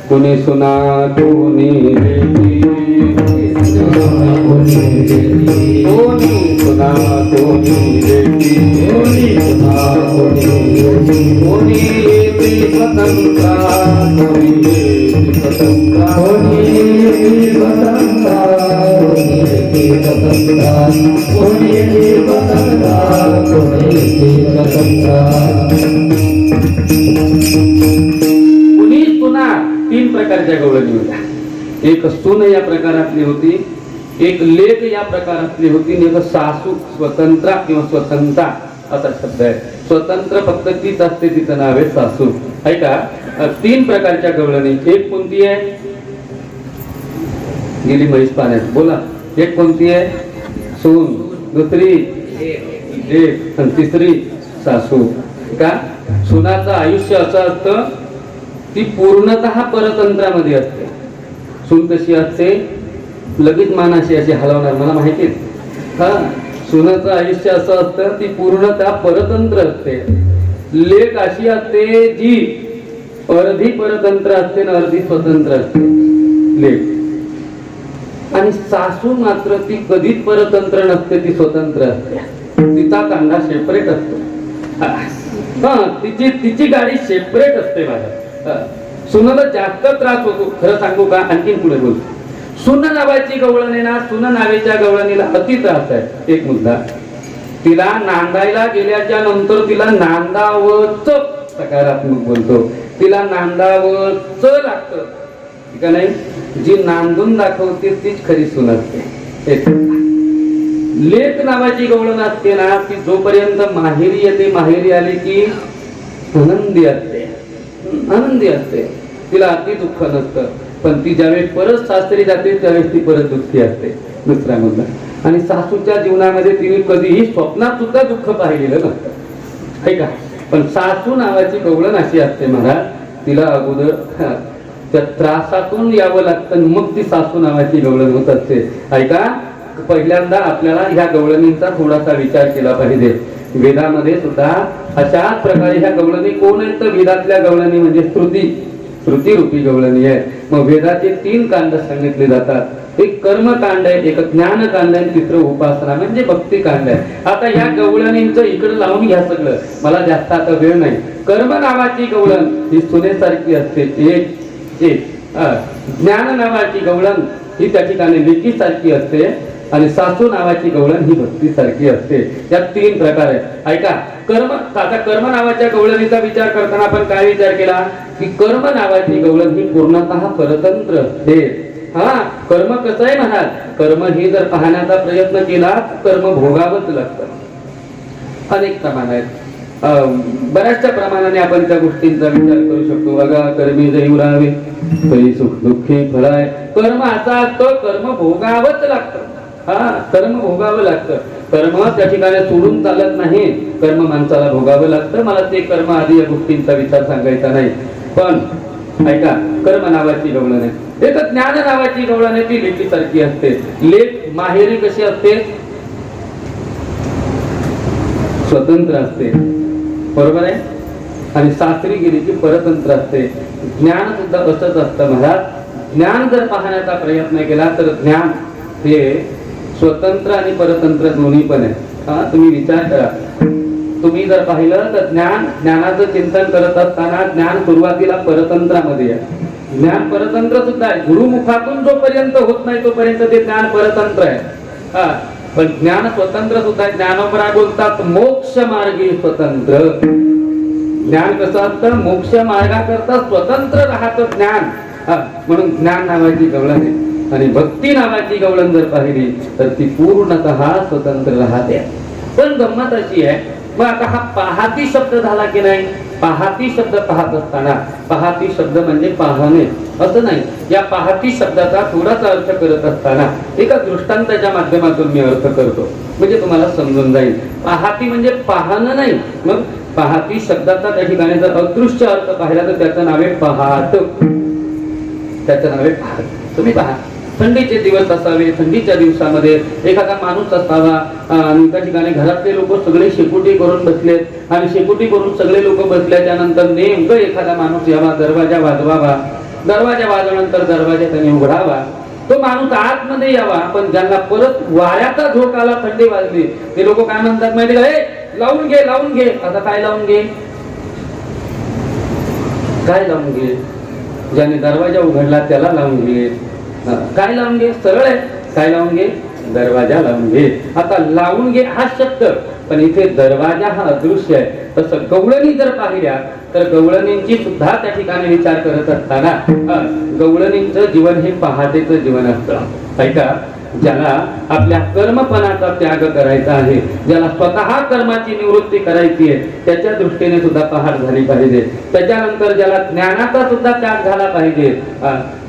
कोणी सुना कोणी कोणी सुना कोणी कोणी स्वतंत्र कुणी सुना. 3 प्रकारच्या गवळणी होत्या. एक सून या प्रकारातली होती, एक लेक या प्रकारातली होती, आणि एक सासू स्वतंत्र किंवा स्वतंत्र असा शब्द आहे. स्वतंत्र फक्त तीच असते, तिचं नाव आहे सासू. ऐका, 3 प्रकारच्या गवळणी. एक कोणती आहे? गेली म्हैस पाण्यात. बोला, एक कोणती आहे? सून. दुसरी लेक, आणि तिसरी सासू. का सुनाचं आयुष्य असं असतं, ती पूर्णतः परतंत्रामध्ये असते. सून कशी असते? लगेच मानाशी अशी हलवणार, मला माहिती आहे. हा, सुनाचं आयुष्य असं असतं, ती पूर्णतः परतंत्र असते. लेक अशी असते जी अर्धी परतंत्र असते आणि अर्धी स्वतंत्र असते, लेक. आणि सासू मात्र ती कधीच परतंत्र नसते, ती स्वतंत्र असते. तिचा कांदा सेपरेट असतो. हा, तिची गाडी सेपरेट असते. माझ्या सुनाला जास्त त्रास होतो. खरं सांगू का? आणखीन पुढे बोल. सुन नावाची गवळणी ना, सुन नावेच्या गवळणीला अति त्रास आहे. एक मुद्दा, तिला नांदायला गेल्याच्या नंतर तिला नांदावच, सकारात्मक बोलतो, तिला नांदावच लागतं का नाही? जी नांदून दाखवते तीच खरी सून असते. लेक नावाची गवळण असते ना, ती जोपर्यंत माहेरी येते, माहेरी आली की आनंदी असते, आनंदी असते. तिला अति दुःख नसतं. पण ती ज्यावेळेस परत सासरी जाते त्यावेळेस ती परत दुःखी असते. दुसरा मुद्दा, आणि सासूच्या जीवनामध्ये तिने कधीही स्वप्नात सुद्धा दुःख पाहिलेलं नसतं. ऐका, पण सासू नावाची गवळण अशी असते महाराज, तिला अगोदर त्या त्रासातून यावं लागतं, मग ती सासू नावाची गवळण होत असते. ऐका, पहिल्यांदा आपल्याला ह्या गवळणींचा थोडासा विचार केला पाहिजे. वेदामध्ये सुद्धा अशाच प्रकारे ह्या गवळणी कोण आहेत? तर वेदातल्या गवळणी म्हणजे श्रुती रूपी गवळणी आहे. मग वेदाचे 3 कांड सांगितले जातात. एक कर्मकांड आहे, एक ज्ञानकांड आहे, तिसरं उपासना म्हणजे भक्ती कांड आहे. आता ह्या गवळणींचं इकडे लावून घ्या सगळं, मला जास्त आता वेळ नाही. कर्म नावाची गवळण ही सुनेसारखी असते, एक ज्ञान नावाची गवळण ही त्या ठिकाणी लेकीसारखी असते, आणि सासू नावाची गवळण ही भक्तीसारखी असते. या 3 प्रकार आहेत. ऐका, आता कर्म नावाच्या गवळणीचा विचार करताना आपण काय विचार केला की कर्म नावाची गवळण ही पूर्णतः परतंत्र असते. हा कर्म कसं आहे महाराज, कर्म हे जर पाहण्याचा प्रयत्न केला कर्म भोगावंच लागतं. अनेक प्रमाण आहेत, बऱ्याचशा प्रमाणाने आपण त्या गोष्टींचा विचार करू शकतो. बघा, कर्मी जरी उरावे तरी सुख दुःखी फळाय. कर्म असा असतं, कर्म भोगावंच लागतं. हा कर्म भोगावं लागतं. कर्म त्या ठिकाणी सोडून चालत नाही, कर्म माणसाला भोगावं लागतं. मला ते कर्म आधी या गोष्टींचा विचार सांगायचा नाही, पण ऐका, कर्म नावाची गवळण आहे, ते तर ज्ञान नावाची गवळण आहे. ती लेकीसारखी असते. लेक माहेरी कशी असते, स्वतंत्र असते, बरोबर आहे, आणि सासरी गेली की परतंत्र असते. ज्ञान सुद्धा असंच असतं महाराज. ज्ञान जर पाहण्याचा प्रयत्न केला तर ज्ञान हे स्वतंत्र आणि परतंत्र दोन्ही पण आहे. हा तुम्ही विचार करा, तुम्ही जर पाहिलं तर ज्ञानाचं चिंतन करत असताना ज्ञान सुरुवातीला परतंत्रामध्ये आहे. ज्ञान परतंत्र सुद्धा आहे. गुरुमुखातून जोपर्यंत होत नाही तोपर्यंत ते ज्ञान परतंत्र आहे. हा पण ज्ञान स्वतंत्र सुद्धा आहे. ज्ञानोबरा बोलतात मोक्ष मार्गी स्वतंत्र. ज्ञान कसं असतं, मोक्ष मार्गाकरता स्वतंत्र राहतं ज्ञान. म्हणून ज्ञान नावाची गवळण आहे. आणि भक्ती नावाची गवळण जर पाहिली तर ती पूर्णतः स्वतंत्र राहते. पण गंमत अशी आहे, मग आता हा पाहाती शब्द झाला की नाही, पाहाती शब्द पाहत असताना, पाहाती शब्द म्हणजे पाहणे असं नाही, या पाहाती शब्दाचा थोडासा अर्थ करत असताना एका दृष्टांताच्या माध्यमातून मी अर्थ करतो, म्हणजे तुम्हाला समजून जाईल. पाहाती म्हणजे पाहणं नाही. मग पाहाती शब्दाचा त्या ठिकाणी जर अदृश्य अर्थ पाहिला तर त्याचं नाव आहे पहाट. त्याचं नाव आहे पहाट. तुम्ही पहा, थंडीचे दिवस असावे, थंडीच्या दिवसामध्ये एखादा माणूस असावा आणि त्या ठिकाणी घरातले लोक सगळे शेकोटी करून बसलेत आणि शेकोटी करून सगळे लोक बसल्याच्या नंतर नेमकं एखादा माणूस यावा, दरवाजा वाजवावा, दरवाजा वाजवल्यानंतर दरवाजा त्याने उघडावा, तो माणूस आतमध्ये यावा. पण ज्यांना परत वाऱ्याचा झोक आला, थंडी वाजली, ते लोक काय म्हणतात माहिती का, लावून घे लावून घे. आता काय लावून घे, काय लावून घे, ज्याने दरवाजा उघडला त्याला लावून घे. काय लावून घे, सरळ आहे, काय लावून घे, दरवाजा लावून घे. आता लावून घे हा शब्द, पण इथे दरवाजा हा अदृश्य आहे. तसं गवळणी जर पाहिल्या तर गवळणींची सुद्धा त्या ठिकाणी विचार करत असताना गवळणींचं जीवन हे पहाटेचं जीवन असतं. ऐका, ज्याला आपल्या कर्मपणाचा त्याग करायचा आहे, ज्याला स्वतः कर्माची निवृत्ती करायची आहे, त्याच्या दृष्टीने सुद्धा पहाट झाली पाहिजे. त्याच्यानंतर ज्याला ज्ञानाचा सुद्धा त्याग झाला पाहिजे,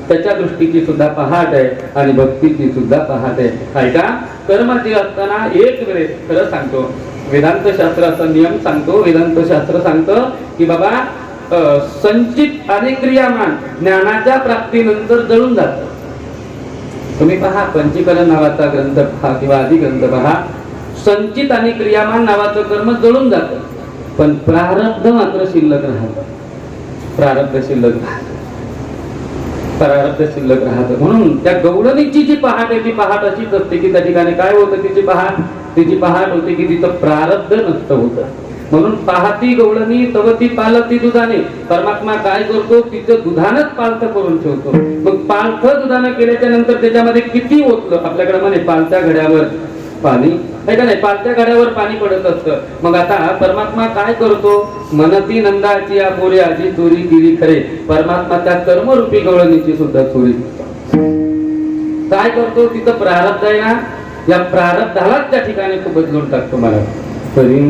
त्याच्या दृष्टीची सुद्धा पहाट आहे आणि भक्तीची सुद्धा पहाट आहे. ऐका, कर्माची असताना एक वेळेस खरं सांगतो, वेदांत शास्त्राचा नियम सांगतो, वेदांत शास्त्र सांगतं की बाबा संचित आणि क्रियामान ज्ञानाच्या प्राप्तीनंतर जळून जातं. तुम्ही पहा, पंचीकरण नावाचा ग्रंथ पहा किंवा आदी ग्रंथ पहा, संचित आणि क्रियामान नावाचं कर्म जळून जातं, पण प्रारब्ध मात्र शिल्लक राहतं. प्रारब्ध शिल्लक राहतं, प्रारब्ध शिल्लक राहतं. म्हणून त्या गवळणीची जी पहाट आहे ती पहाट अशीच असते की त्या ठिकाणी काय होतं, तिची पहाट होते की तिचं प्रारब्ध नष्ट होतं. म्हणून पाहती गवळणी तव ती पालती दुधाने. परमात्मा काय करतो, तिचं दुधानच पालथं करून ठेवतो. मग पालथं दुधानं केल्याच्या नंतर त्याच्यामध्ये किती ओतलं, आपल्याकडे म्हणे पालत्या घड्यावर पाणी आहे का नाही, पालत्या घड्यावर पाणी पडत असतं. मग आता परमात्मा काय करतो, मनती नंदाची या पोऱ्याची चोरी केली खरे, परमात्मा त्या कर्मरूपी गवळणीची सुद्धा चोरी काय करतो, तिचं प्रारब्ध आहे ना, या प्रारब्धालाच त्या ठिकाणी तो बदलून टाकतो. मला तरी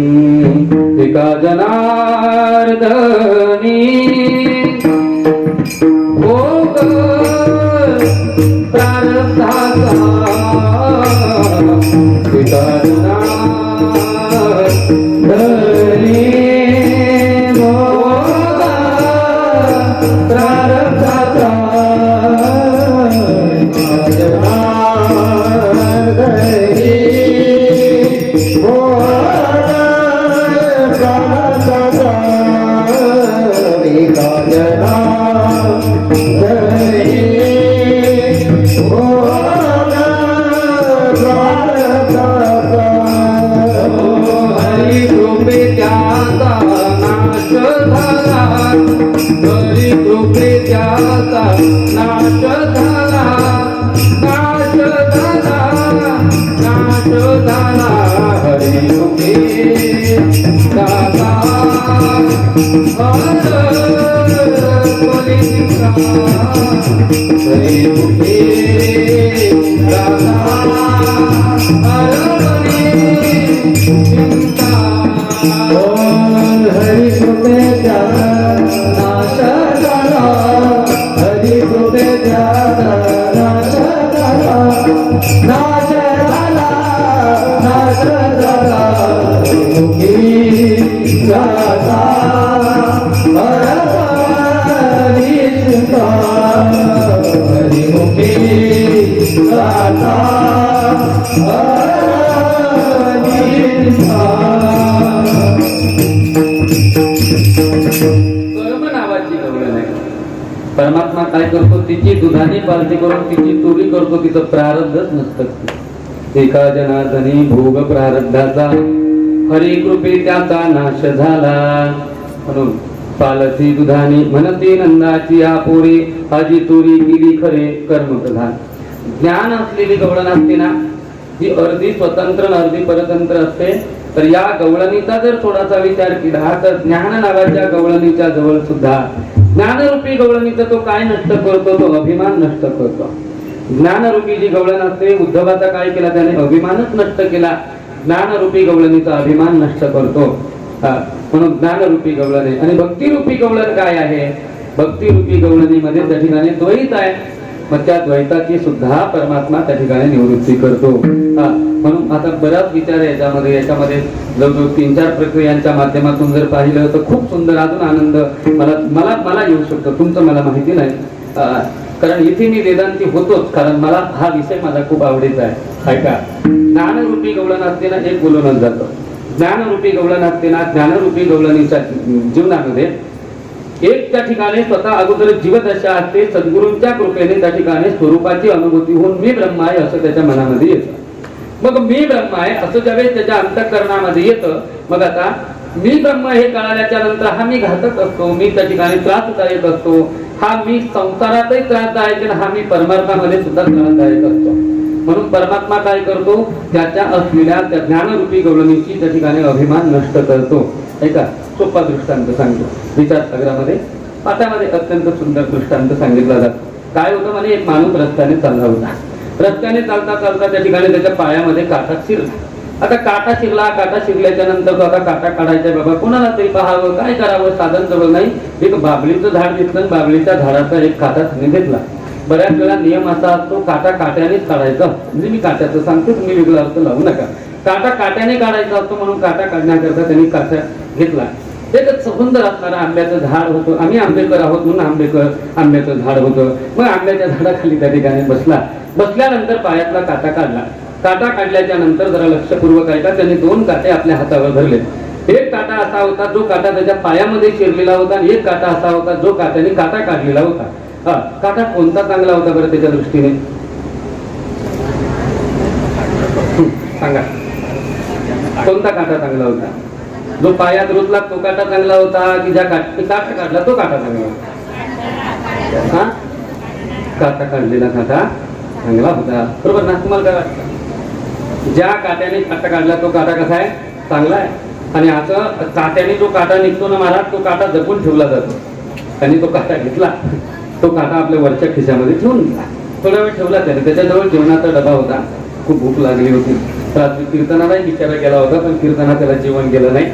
एका जनार्दनी भोग प्रारब्धाचा, एका जनार्दनी भोग प्रारब्धाचा, हरि हरी मुखे राधा हरवणे चिंता हरी कृपे नाश झाला हरी कृपे नाश झाला नाश झाला नाश झाला मुखी राधा हरवणे चिंता हरी मुखी राधा हरवणे चिंता कर्म नावाची गवळण आहे. परमात्मा काय करतो तिची दुधाने पालती करून तिची चोरी करतो तिचं प्रारब्धच नसतं. एका जनार्दनी भोग प्रारब्धाचा हरी कृपे त्याचा नाश झाला म्हणून पालती दुधाने म्हणती नंदाची आपोरे आजी चोरी केली खरे कर्म प्रधान. ज्ञान असलेली गवळण असते ना ही अर्धी स्वतंत्र आणि अर्धी परतंत्र असते. तर या गवळणीचा जर थोडासा विचार केला तर ज्ञान नावाच्या गवळणीच्या जवळ सुद्धा ज्ञानरूपी गवळणीचा तो काय नष्ट करतो तो अभिमान नष्ट करतो. ज्ञानरूपी जी गवळण असते उद्धवाचा काय केला त्याने अभिमानच नष्ट केला. ज्ञानरूपी गवळणीचा अभिमान नष्ट करतो म्हणून ज्ञानरूपी गवळण आहे. आणि भक्तिरूपी गवळण काय आहे भक्तिरूपी गवळणीमध्ये त्या ठिकाणी द्वैत आहे. मग त्या द्वैताची सुद्धा परमात्मा त्या ठिकाणी निवृत्ती करतो. म्हणून आता बराच विचार आहे याच्यामध्ये जवळजवळ 3-4 प्रक्रियांच्या माध्यमातून जर पाहिलं तर खूप सुंदर अजून आनंद मला मला मला येऊ शकतो. तुमचं मला माहिती नाही कारण इथे मी वेदांती होतोच कारण मला हा विषय माझा खूप आवडीचा आहे. ऐका ज्ञानरूपी गवळण असते ना एक बोलूनच जातं. ज्ञानरूपी गवळण असते ना ज्ञानरूपी गवळणीच्या जीवनामध्ये एक त्या ठिकाणी स्वतः अगोदर जीवदशा असते. सद्गुरूंच्या कृपेने त्या ठिकाणी स्वरूपाची अनुभूती होऊन मी ब्रह्म आहे असं त्याच्या मनामध्ये येतं. मग मी ब्रह्म आहे असं ज्यावेळेस त्याच्या अंतःकरणामध्ये येतं मग आता मी ब्रह्म हे कळाल्याच्या नंतर हा मी घातक असतो. मी त्या ठिकाणी त्रासदायक असतो. हा मी संसारातही त्रासदायक आणि हा मी परमार्थामध्ये सुद्धा त्रासदायक असतो. म्हणून परमात्मा काय करतो त्याच्या असलेल्या त्या ज्ञानरूपी गवळणीची त्या ठिकाणी अभिमान नष्ट करतो. ऐका सोपा दृष्टांत सांगतो. विचारसागरामध्ये पाठामध्ये अत्यंत सुंदर दृष्टांत सांगितला जातो. काय होतं म्हणजे एक माणूस रस्त्याने चालला होता. रस्त्याने चालता चालता त्या ठिकाणी त्याच्या पायामध्ये काटा शिरला. आता काटा शिरल्याच्या नंतर तो आता काटा काढायचा बाबा कोणाला तरी पाहावं काय करावं साधन जवळ नाही. एक बाबळीचं झाड दिसलं बाबळीच्या झाडाचा एक काटा त्याने घेतला. बऱ्याच वेळा नियम असा असतो काटा काट्यानेच काढायचा. म्हणजे मी काट्याचं सांगतो तुम्ही वेगळं अर्थ लावू नका. काटा काट्याने काढायचा असतो म्हणून काटा काढण्याकरता त्यांनी काटा घेतला. एक सुंदर असणारं आंब्याचं झाड होतं. आम्ही आंबेकर आहोत म्हणून आंब्याचं झाड होतं. मग आंब्याच्या झाडाखाली त्या ठिकाणी बसल्यानंतर पायातला काटा काढला. काटा काढल्याच्या नंतर जरा लक्षपूर्वक ऐका त्यांनी 2 काटे आपल्या हातावर धरले. एक काटा असा होता जो काटा त्याच्या पायामध्ये शिरलेला होता आणि एक काटा असा होता जो काट्याने काटा काढलेला होता. काटा कोणता चांगला होता बरं त्याच्या दृष्टीने सांगा. कोणता काटा चांगला होता? जो पायात रुतला तो काटा चांगला होता की ज्या काटा काढला तो काटा चांगला होता? काटा काढलेला काटा चांगला होता बरोबर ना. तुम्हाला काय वाटतं? ज्या काट्याने काटा काढला तो काटा कसा आहे चांगला आहे. आणि असं काट्याने जो काटा निघतो ना महाराज तो काटा जपून ठेवला जातो. त्यांनी तो काटा घेतला तो काटा आपल्या वरच्या खिशामध्ये ठेवून दिला. थोडा वेळ ठेवला त्याने. त्याच्याजवळ जेवणाचा डबा होता. खूप भूक लागली होती. रात्री कीर्तनालाही बिचारा गेला होता पण कीर्तनात त्याला जेवण गेलं नाही.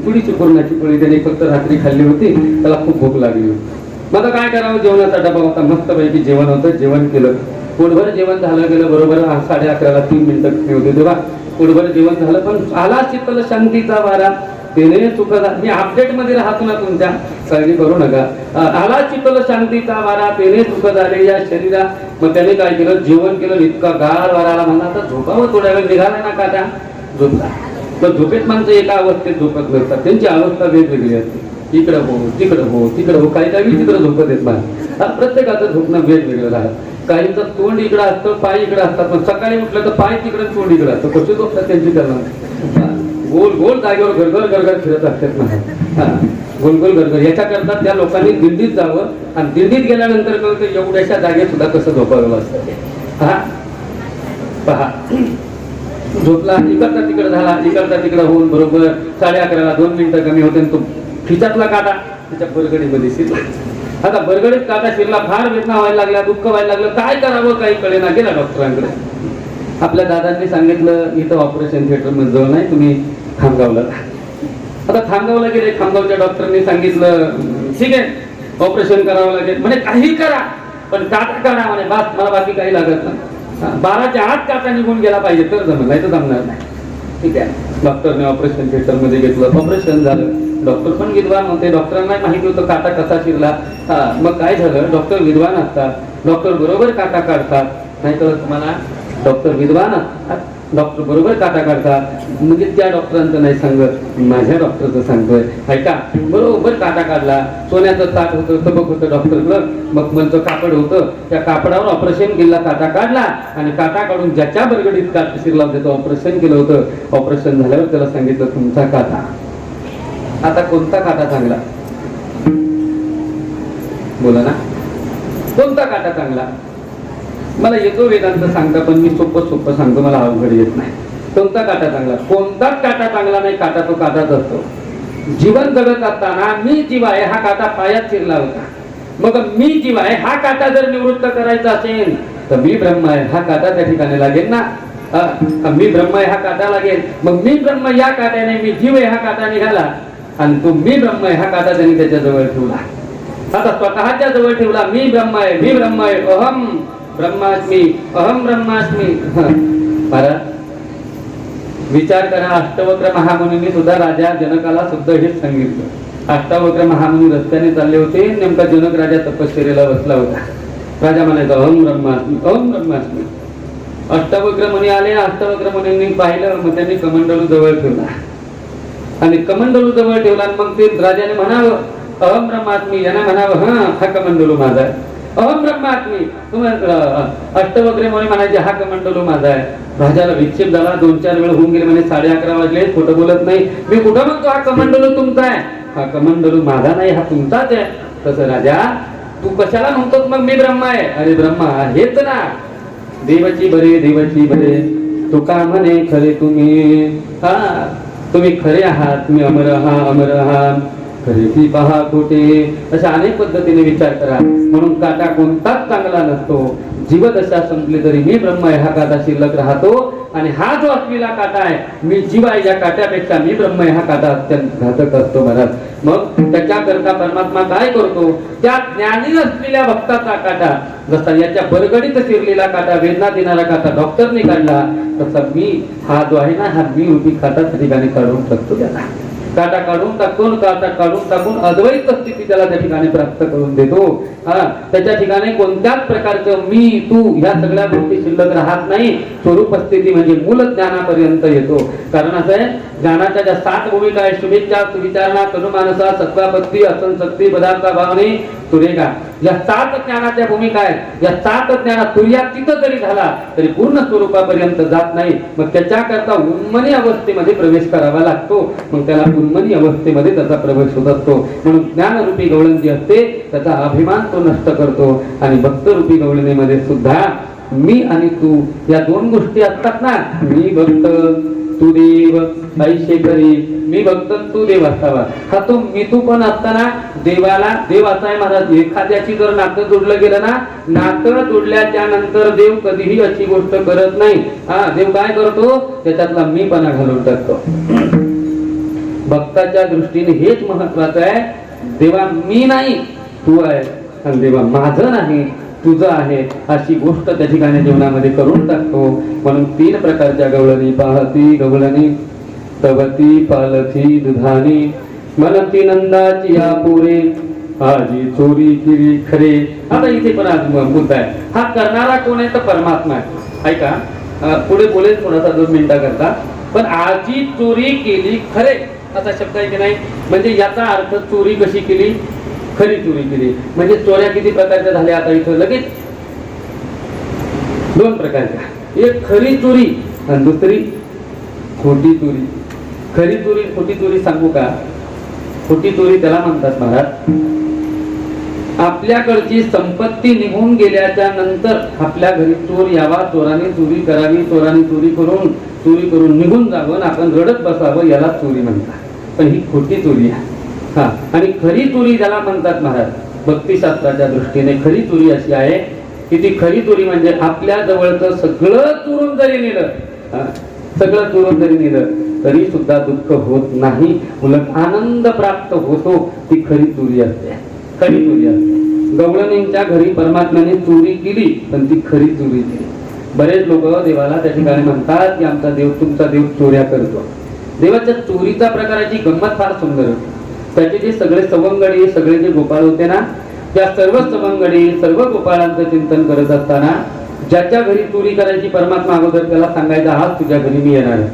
पुडीची पूर्णाची पोळी त्याने फक्त रात्री खाल्ली होती. त्याला खूप भूक लागली होती. मग आता काय करावं जेवणाचा डबा होता मस्तपैकी जेवण होतं. जेवण केलं पोटभर जेवण झालं गेलं बरोबर 11:30ला 3 मिनिटं होते तेव्हा पोटभर जेवण झालं. पण आला शीतल शांतीचा वारा तेने सुख मी अपडेट मध्ये राहतो ना तुमच्या काळजी करू नका. आला शीतल शांतीचा वारा तेने सुख झाले या शरीरा. मग त्याने काय केलं जेवण केलं. इतका गार वाराला म्हणा आता झोपावं थोड्या वेळ निघाला ना काटा झोपला. तर झोपेत माणसं एका अवस्थेत झोपत नसतात. त्यांची अवस्था वेगवेगळी असते. इकडं हो तिकडं हो काही विचित्र झोपत येत नाही. प्रत्येकाचं झोपणं वेगवेगळं राहत. काहींचं तोंड इकडं असतं पाय इकडं असतात. पण सकाळी उठलं तर पाय तिकडं तोंड इकडं असतं. कसे झोपतात त्यांची त्यांना गोल गोल जागेवर गरगर गरगर फिरत असतात ना. गोल गोल गरगर याच्याकरता त्या लोकांनी दिल्लीत जावं आणि दिल्लीत गेल्यानंतर कळतं एवढ्याशा जागेत सुद्धा कसं झोपावं असतं. पहा झोपला इकडचा तिकडं झाला इकडचा तिकडं होऊन बरोबर 11:30ला 2 मिनिटं कमी होते. तो खिचातला काटा त्याच्या परगडीमध्ये शिरला. आता बरगडीत काटा शिरला, फार वेदना व्हायला लागल्या, दुःख व्हायला लागलं, काय करावं काही कळेना. गेला डॉक्टरांकडे. आपल्या दादांनी सांगितलं इथं ऑपरेशन थिएटर मध्ये जाऊ नाही, तुम्ही खामगावला. आता खामगावला गेले. खामगावच्या डॉक्टरांनी सांगितलं ठीक आहे ऑपरेशन करावं लागेल. म्हणजे काही करा पण काटा काढा म्हणे, बास मला बाकी काही लागत नाही. 12च्या आत काटा निघून गेला पाहिजे तर जमलं, नाही तर जमणार नाही. ठीक आहे. डॉक्टरने ऑपरेशन थिएटर मध्ये घेतलं, ऑपरेशन झालं. डॉक्टर पण विद्वान होते, डॉक्टरांना माहिती होतं काटा कसा शिरला. मग काय झालं, डॉक्टर विद्वान असतात, डॉक्टर बरोबर काटा काढतात. नाही तर तुम्हाला डॉक्टर विद्वान असतात, डॉक्टर बरोबर काटा काढतात. म्हणजे त्या डॉक्टरांचं नाही सांगत, माझ्या डॉक्टरचं सांगतोय. ऐका, बरोबर काटा काढला. सोन्याचं ताट होतं, सबक होतं डॉक्टरकडं, मखमलचं कापड होतं. त्या कापडावर ऑपरेशन केलं, काटा काढला आणि काटा काढून ज्याच्या बरगडीत काटा शिरला होता त्याचं ऑपरेशन केलं होतं. ऑपरेशन झाल्यावर त्याला सांगितलं तुमचा काटा. आता कोणता काटा चांगला बोला ना, कोणता काटा चांगला? मला येतो वेदांत सांगता, पण मी सोपं सांगतो, मला अवघड येत नाही. कोणता काटा चांगला? कोणताच काटा चांगला नाही. काटा तो काटाच असतो. जीवन जगत असताना मी जीव आहे हा काटा पायात शिरला होता. मग मी जीव आहे हा काटा जर निवृत्त करायचा असेल तर मी ब्रह्म आहे हा काटा त्या ठिकाणी लागेल ना. मी ब्रह्म आहे हा काटा लागेल. मग मी ब्रह्म या काट्याने मी जीव आहे हा काटा निघाला आणि तो मी ब्रह्म आहे हा काटा त्यांनी त्याच्या जवळ ठेवला. आता स्वतःच्या जवळ ठेवला. मी ब्रह्म आहे, मी ब्रह्म आहे, अहम ब्रह्मास्मी, अहम ब्रह्मास्मी. विचार करा, अष्टवक्र महामुनींनी सुद्धा राजा जनकाला सुद्धा हेच सांगितलं. अष्टावक्र महामुनी रस्त्याने चालले होते, नेमका जनक राजा तपश्चर्येला बसला होता. राजा म्हणायचा अहम ब्रह्मास्मी, अहम ब्रह्मास्मी. अष्टावक्र मुनी आले. अष्टावक्र मुनींनी पाहिलं, मग त्यांनी कमंडलू जवळ ठेवला आणि कमंडलू जवळ ठेवला. मग ते राजाने म्हणावं अहम ब्रह्मास्मी, यांना म्हणावं हा कमंडलू माझा आहे. अहम ब्रह्मास्मी. अष्टवक्र मुनी म्हणायचे हा कमंडलू माझा आहे. राजाला विक्षेप झाला. 2-4 वेळ होऊन गेले. म्हणे 11:30 वाजले, खोटं बोलत नाही. मी कुठं म्हणतो हा कमंडलू तुमचा आहे? हा कमंडलू माझा नाही, हा तुमचाच आहे. तसं राजा तू कशाला म्हणतोस मग मी ब्रह्मा आहे? अरे ब्रह्मा हेच ना, देवाची बरे देवाची बरे, तुका म्हणे खरे तुम्ही. तुम्ही खरे आहात, मी अमर आहात, खरेची पहा खोटे. अशा अनेक पद्धतीने विचार करा. म्हणून काटा कोणताच चांगला नसतो. जीवदशा संपली तरी मी ब्रह्म आहे हा काटा शिल्लक राहतो. आणि हा जो असलेला काटा आहे मी जीव आहे या काट्यापेक्षा मी ब्रह्म आहे हा काटा अत्यंत घातक असतो महाराज. मग त्याच्याकरता परमात्मा काय करतो? त्या ज्ञानी असलेल्या भक्ताचा काटा जसा याच्या बरगडीत शिरलेला काटा, वेदना देणारा काटा डॉक्टरने काढला, तसा मी हा जो आहे ना, हा मी रूपी काटा त्या ठिकाणी काढून टाकतो. त्याला काटा काढून टाकून अद्वैत स्थिती त्याला त्या ठिकाणी प्राप्त करून देतो. त्याच्या ठिकाणी कोणत्याच प्रकारचं मी तू ह्या सगळ्या गोष्टी शिल्लक राहत नाही. स्वरूप स्थिती म्हणजे मूल ज्ञानापर्यंत येतो. कारण असं आहे, ज्ञानाच्या ज्या 7 भूमिका आहे, शुभेच्छा, सुविचारणा, तनुमानसा, सत्वापत्ती, असंशक्ती, पदार्थ भावने, तुरेगा, या 7 ज्ञानाच्या भूमिका आहेत. या 7 ज्ञानात तुर्यातीत जरी झाला तरी पूर्ण स्वरूपापर्यंत जात नाही. मग त्याच्याकरता उन्मनी अवस्थेमध्ये प्रवेश करावा लागतो. मग त्याला उन्मनी अवस्थेमध्ये त्याचा प्रवेश होत असतो. म्हणून ज्ञानरूपी गवळण जी असते त्याचा अभिमान तो नष्ट करतो. आणि भक्तरूपी गवळणीमध्ये सुद्धा मी आणि तू या 2 गोष्टी असतात ना. मी भक्त तू देव, ऐशे करी. मी भक्त तू देव असावा. हा तो मी तू पण असताना देवाला देव असा आहे महाराज. एखाद्याची जर नातं जोडलं गेलं ना, नातं जोडल्याच्या नंतर देव कधीही अशी गोष्ट करत नाही. देव काय करतो? त्याच्यातला मीपणा घालून टाकतो. भक्ताच्या दृष्टीने हेच महत्वाचं आहे. देवा मी नाही तू आहे, आणि देवा माझं नाही तुझं आहे, अशी गोष्ट त्या ठिकाणी जीवनामध्ये करून टाकतो. म्हणून 3 प्रकारच्या गवळणी पाहती गवळणी, तवती पालथी दुधानी, मनती नंदाची या पोरे, आजी चोरी केली खरे. आता इथे पण आज मुद्दा आहे. हा करणारा कोण आहे? तर परमात्मा आहे. ऐका, पुढे बोलेल थोडासा 2 मिनिटा करता. पण आजी चोरी केली खरे असा शब्द आहे की नाही? म्हणजे याचा अर्थ चोरी कशी केली? खरी चोरी केली. म्हणजे चोऱ्या किती प्रकारच्या झाल्या आता इथं लगेच? 2 प्रकारच्या. एक खरी चोरी आणि दुसरी खोटी चोरी. खरी चोरी खोटी चोरी सांगू का? खोटी चोरी त्याला म्हणतात महाराज, आपल्याकडची संपत्ती निघून गेल्याच्या नंतर आपल्या घरी चोर यावा, चोराने चोरी करावी, चोराने चोरी करून निघून जावं, आपण रडत बसावं, याला चोरी म्हणतात. पण ही खोटी चोरी आहे. आणि खरी चोरी ज्याला म्हणतात महाराज, भक्तिशास्त्राच्या दृष्टीने खरी चोरी अशी आहे की ती खरी चोरी म्हणजे आपल्या जवळचं सगळं चोरून जरी नेलं, सगळं चोरून जरी नेलं तरी सुद्धा दुःख होत नाही, उलट आनंद प्राप्त होतो. ती खरी चोरी असते, खरी चोरी असते. गवळणींच्या घरी परमात्म्याने चोरी केली पण ती खरी चोरी केली. बरेच लोक देवाला त्या ठिकाणी म्हणतात की आमचा देव, तुमचा देव चोऱ्या करतो. देवाच्या चोरीचा प्रकाराची गंमत फार सुंदर होती. त्याचे जे सगळे सवंगडी, सगळे जे गोपाळ होते ना, त्या सर्व सवंगडी, सर्व गोपाळांचं चिंतन करत असताना ज्याच्या घरी चोरी करायची परमात्मा अगोदर त्याला सांगायचा, आज तुझ्या घरी मी येणार आहे.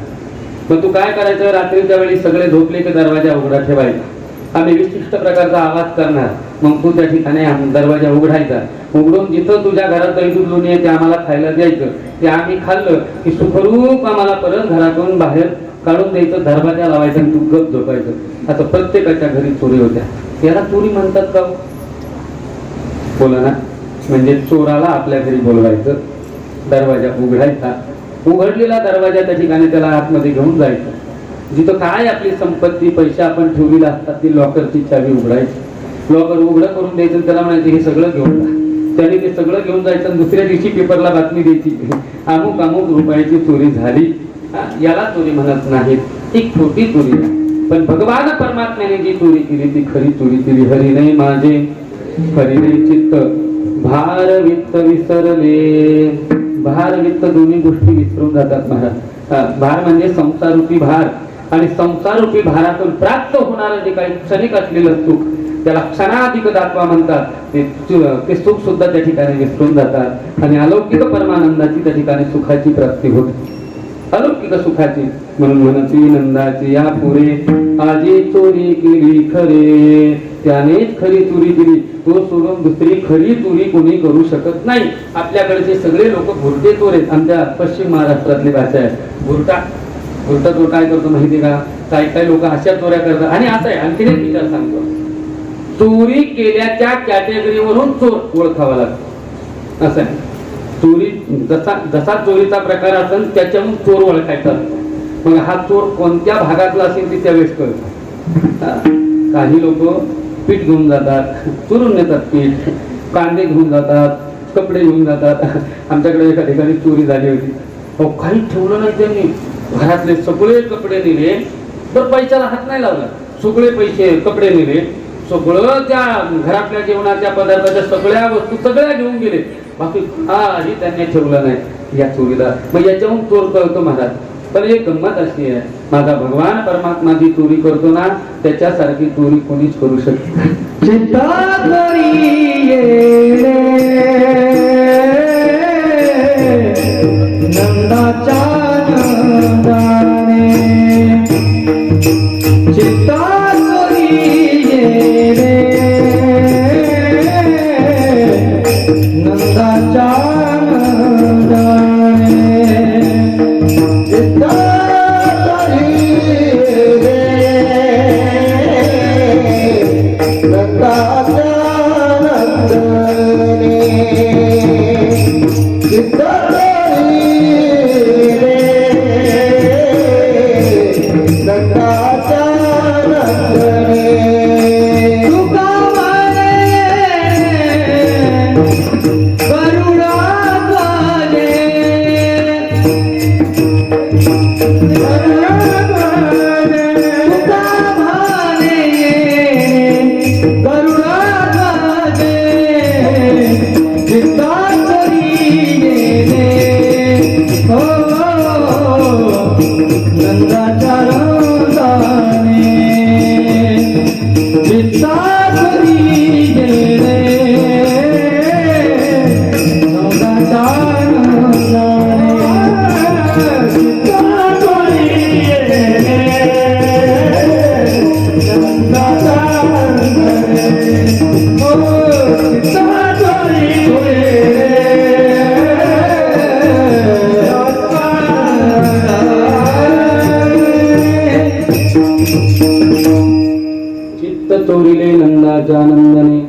मग तू काय करायचं, रात्रीच्या वेळी सगळे झोपले की दरवाजा उघडा ठेवायचा. आम्ही विशिष्ट प्रकारचा आवाज करणार, मग तू त्या ठिकाणी दरवाजा उघडायचा. उघडून जिथं तुझ्या घरात दही दूध लोणी आहे ते आम्हाला खायला द्यायचं. ते आम्ही खाल्लं की सुखरूप आम्हाला परत घरातून बाहेर काढून द्यायचं, दरवाजा लावायचा आणि तू गप झोपायचं. आता प्रत्येकाच्या घरी चोरी होत्या. याला चोरी म्हणतात का? बोला ना. म्हणजे चोराला आपल्या घरी बोलवायचं, दरवाजा उघडायचा, उघडलेला दरवाजा त्या ठिकाणी त्याला आतमध्ये घेऊन जायचं. जिथं काय आपली संपत्ती, पैसे आपण ठेवलेले असतात ती लॉकरची चावी उघडायची, लॉकर उघडं करून द्यायचं, त्याला म्हणायचं हे सगळं घेऊन जा. त्याने ते सगळं घेऊन जायचं आणि दुसऱ्या दिवशी पेपरला बातमी द्यायची, अमुक अमुक रुपयाची चोरी झाली. याला चोरी म्हणत नाहीत, ती खोटी चोरी आहे. पण भगवान परमात्म्याने जी चोरी केली ती खरी चोरी केली. हरी नाही माझे, हरी नाही चित्त, भार वित्त विसरले. भार वित्त दोन्ही गोष्टी विसरून जातात महाराज. भार म्हणजे संसारूपी भार, आणि संसारूपी भारातून प्राप्त होणारं जे काही क्षणिक असलेलं सुख त्याला क्षणाधिक दात्वा म्हणतात. ते सुख सुद्धा त्या ठिकाणी विसरून जातात आणि अलौकिक परमानंदाची त्या ठिकाणी सुखाची प्राप्ती होते, अलौकिक सुखाची. म्हणून म्हणती नंदाची या पुरे आजी चोरी केली खरे, त्यानेच खरी चोरी केली. तो सोडून दुसरी खरी चोरी कोणी करू शकत नाही. आपल्याकडचे सगळे लोक भुरटे चोर आहेत. आमच्या पश्चिम महाराष्ट्रातली भाषा आहे भुरटा. भुरटा चोर काय करतो माहिती का? काही काही लोक अशा चोऱ्या करतात. आणि असं आहे, आणखीन एक विचार सांगतो, चोरी केल्याच्या कॅटेगरीवरून चोर ओळखावा लागतो. असं आहे, चोरी जसा जसा चोरीचा प्रकार असेल त्याच्याहून चोर ओळखायचा. मग हा चोर कोणत्या भागातला असेल ते त्यावेळेस कळतो. काही लोक पीठ घेऊन जातात, चोरून नेतात पीठ, कांदे घेऊन जातात, कपडे घेऊन जातात. आमच्याकडे एका ठिकाणी चोरी झाली होती. काही ठेवलं नाही त्यांनी, घरातले सगळे कपडे नेले, तर पैशाला हात नाही लावला, सगळे पैसे कपडे नेले, सगळं त्या घरातल्या जेवणाच्या पदार्थाच्या सगळ्या वस्तू सगळ्या घेऊन गेले, बाकी काही त्यांनी ठेवलं नाही या चोरीला. मग याच्याहून चोर कळतो महाराज. पण एक गंमत अशी आहे, माझा भगवान परमात्मा जी चोरी करतो ना त्याच्यासारखी चोरी कोणीच करू शकत नाही. चोरीले नंदाच्या आनंदाने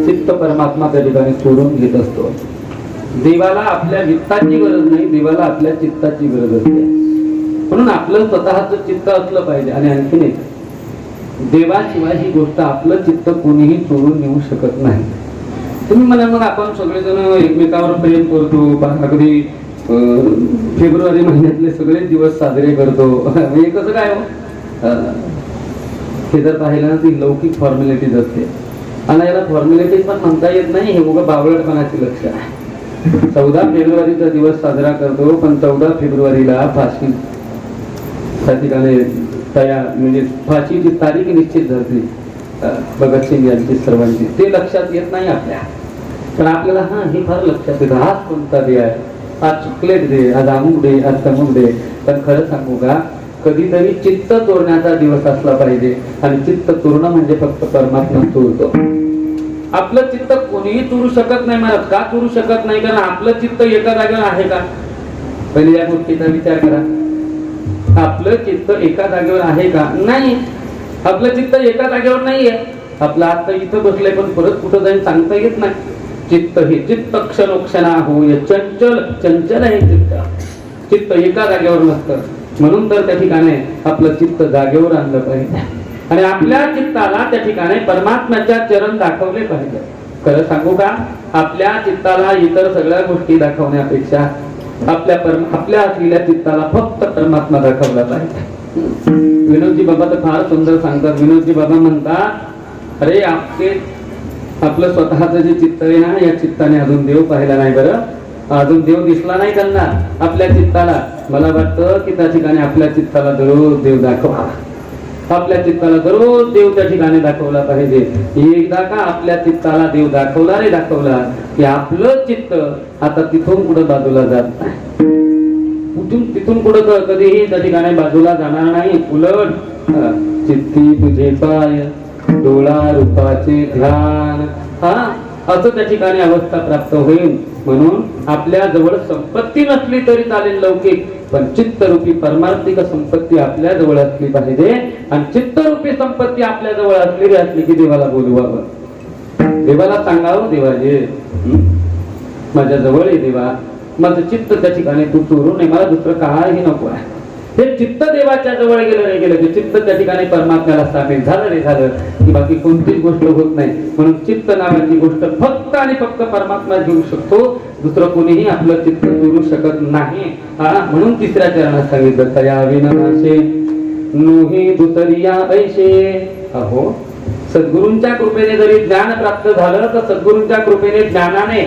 चित्त परमात्मा त्या ठिकाणी चोरून घेत असतो. देवाला आपल्या वित्ताची गरज नाही, देवाला आपल्या चित्ताची गरज असते. म्हणून आपलं स्वतःच चित्त असलं पाहिजे. आणि आणखीन एक, देवाशिवाय ही गोष्ट आपलं चित्त कोणीही चोरून नेऊ शकत नाही. तुम्ही म्हणा मग आपण सगळेजण एकमेकावर प्रेम करतो, अगदी फेब्रुवारी महिन्यातले सगळे दिवस साजरे करतो, हे कसं काय हो? हे जर पाहिलं ना ती लौकिक फॉर्मॅलिटीज असते आणि याला फॉर्मॅलिटीज पण म्हणता येत नाही. हे उगा बावळटपणाची लक्ष आहे. 14 फेब्रुवारीचा दिवस साजरा करतो, पण 14 फेब्रुवारीला फाशी त्या ठिकाणी म्हणजे फाशीची तारीख निश्चित झाली भगतसिंग यांची सर्वांची, ते लक्षात येत नाही आपल्या. पण आपल्याला हे फार लक्षात येतं, आज कोणता डे आहे, आज चॉकलेट दे, आज अमुक दे, आज तमुक दे. पण खरं सांगू का, कधीतरी चित्त चोरण्याचा दिवस असला पाहिजे. आणि चित्त चोरणं म्हणजे फक्त परमात्मा चोरतो. आपलं चित्त कोणीही चोरू शकत नाही. मला का चोरू शकत नाही? कारण आपलं चित्त एका जागेवर आहे का? पहिले या गोष्टीचा विचार करा. आपलं चित्त एका जागेवर आहे का? नाही. आपलं चित्त एका जागेवर नाहीये. आपलं आता इथं बसलंय, पण परत कुठं जाईल सांगता येत नाही. चित्त हे चित्त क्षणोक्षणा होय चंचल, चंचल आहे चित्त. चित्त एका जागेवर नसतं. म्हणून तर त्या ठिकाणी आपलं चित्त जागेवर आणलं पाहिजे आणि आपल्या चित्ताला त्या ठिकाणी परमात्म्याच्या चरण दाखवले पाहिजे. खरं सांगू का, आपल्या चित्ताला इतर सगळ्या गोष्टी दाखवण्यापेक्षा आपल्या असलेल्या चित्ताला फक्त परमात्मा दाखवला पाहिजे. विनोदजी बाबा तर फार सुंदर सांगतात. विनोदजी बाबा म्हणतात, अरे आपलं स्वतःच जे चित्त आहे ना, या चित्ताने अजून देव पाहिला नाही. बरं, अजून देव दिसला नाही त्यांना आपल्या चित्ताला. मला वाटतं की त्या ठिकाणी आपल्या चित्ताला दररोज देव दाखवा. आपल्या चित्ताला दररोज देव त्या ठिकाणी दाखवला पाहिजे. एकदा का आपल्या चित्ताला देव दाखवला रे दाखवला की आपलं चित्त आता तिथून पुढे बाजूला जात नाही. तिथून पुढे कधीही त्या ठिकाणी बाजूला जाणार नाही. उलट चित्ती तुझे पाय डोळा रूपाचे ध्यान, असं त्या ठिकाणी अवस्था प्राप्त होईल. म्हणून आपल्या जवळ संपत्ती नसली तरी चालेल लौकिक, पण चित्तरूपी परमार्थिक संपत्ती आपल्या जवळ असली पाहिजे. आणि चित्तरूपी संपत्ती आपल्या जवळ असली की देवाला बोलवावं, देवाला सांगावं, देवाजे माझ्या जवळ आहे देवा, माझं चित्त त्या ठिकाणी तू चोरू नये, मला दुसरं काही नको आहे. हे चित्त देवाच्या जवळ गेलं नाही गेलं की चित्त त्या ठिकाणी परमात्म्याला सामील झालं रे झालं की बाकी कोणतीच गोष्ट होत नाही. म्हणून चित्त नावाची गोष्ट फक्त आणि फक्त परमात्मा घेऊ शकतो, दुसरं कोणीही आपलं चित्त चोरू शकत नाही. म्हणून तिसऱ्या चरणात सांगितलं, तया विनाशे नोही दुसरिया ऐशे. अहो, सद्गुरूंच्या कृपेने जरी ज्ञान प्राप्त झालं तर सद्गुरूंच्या कृपेने ज्ञानाने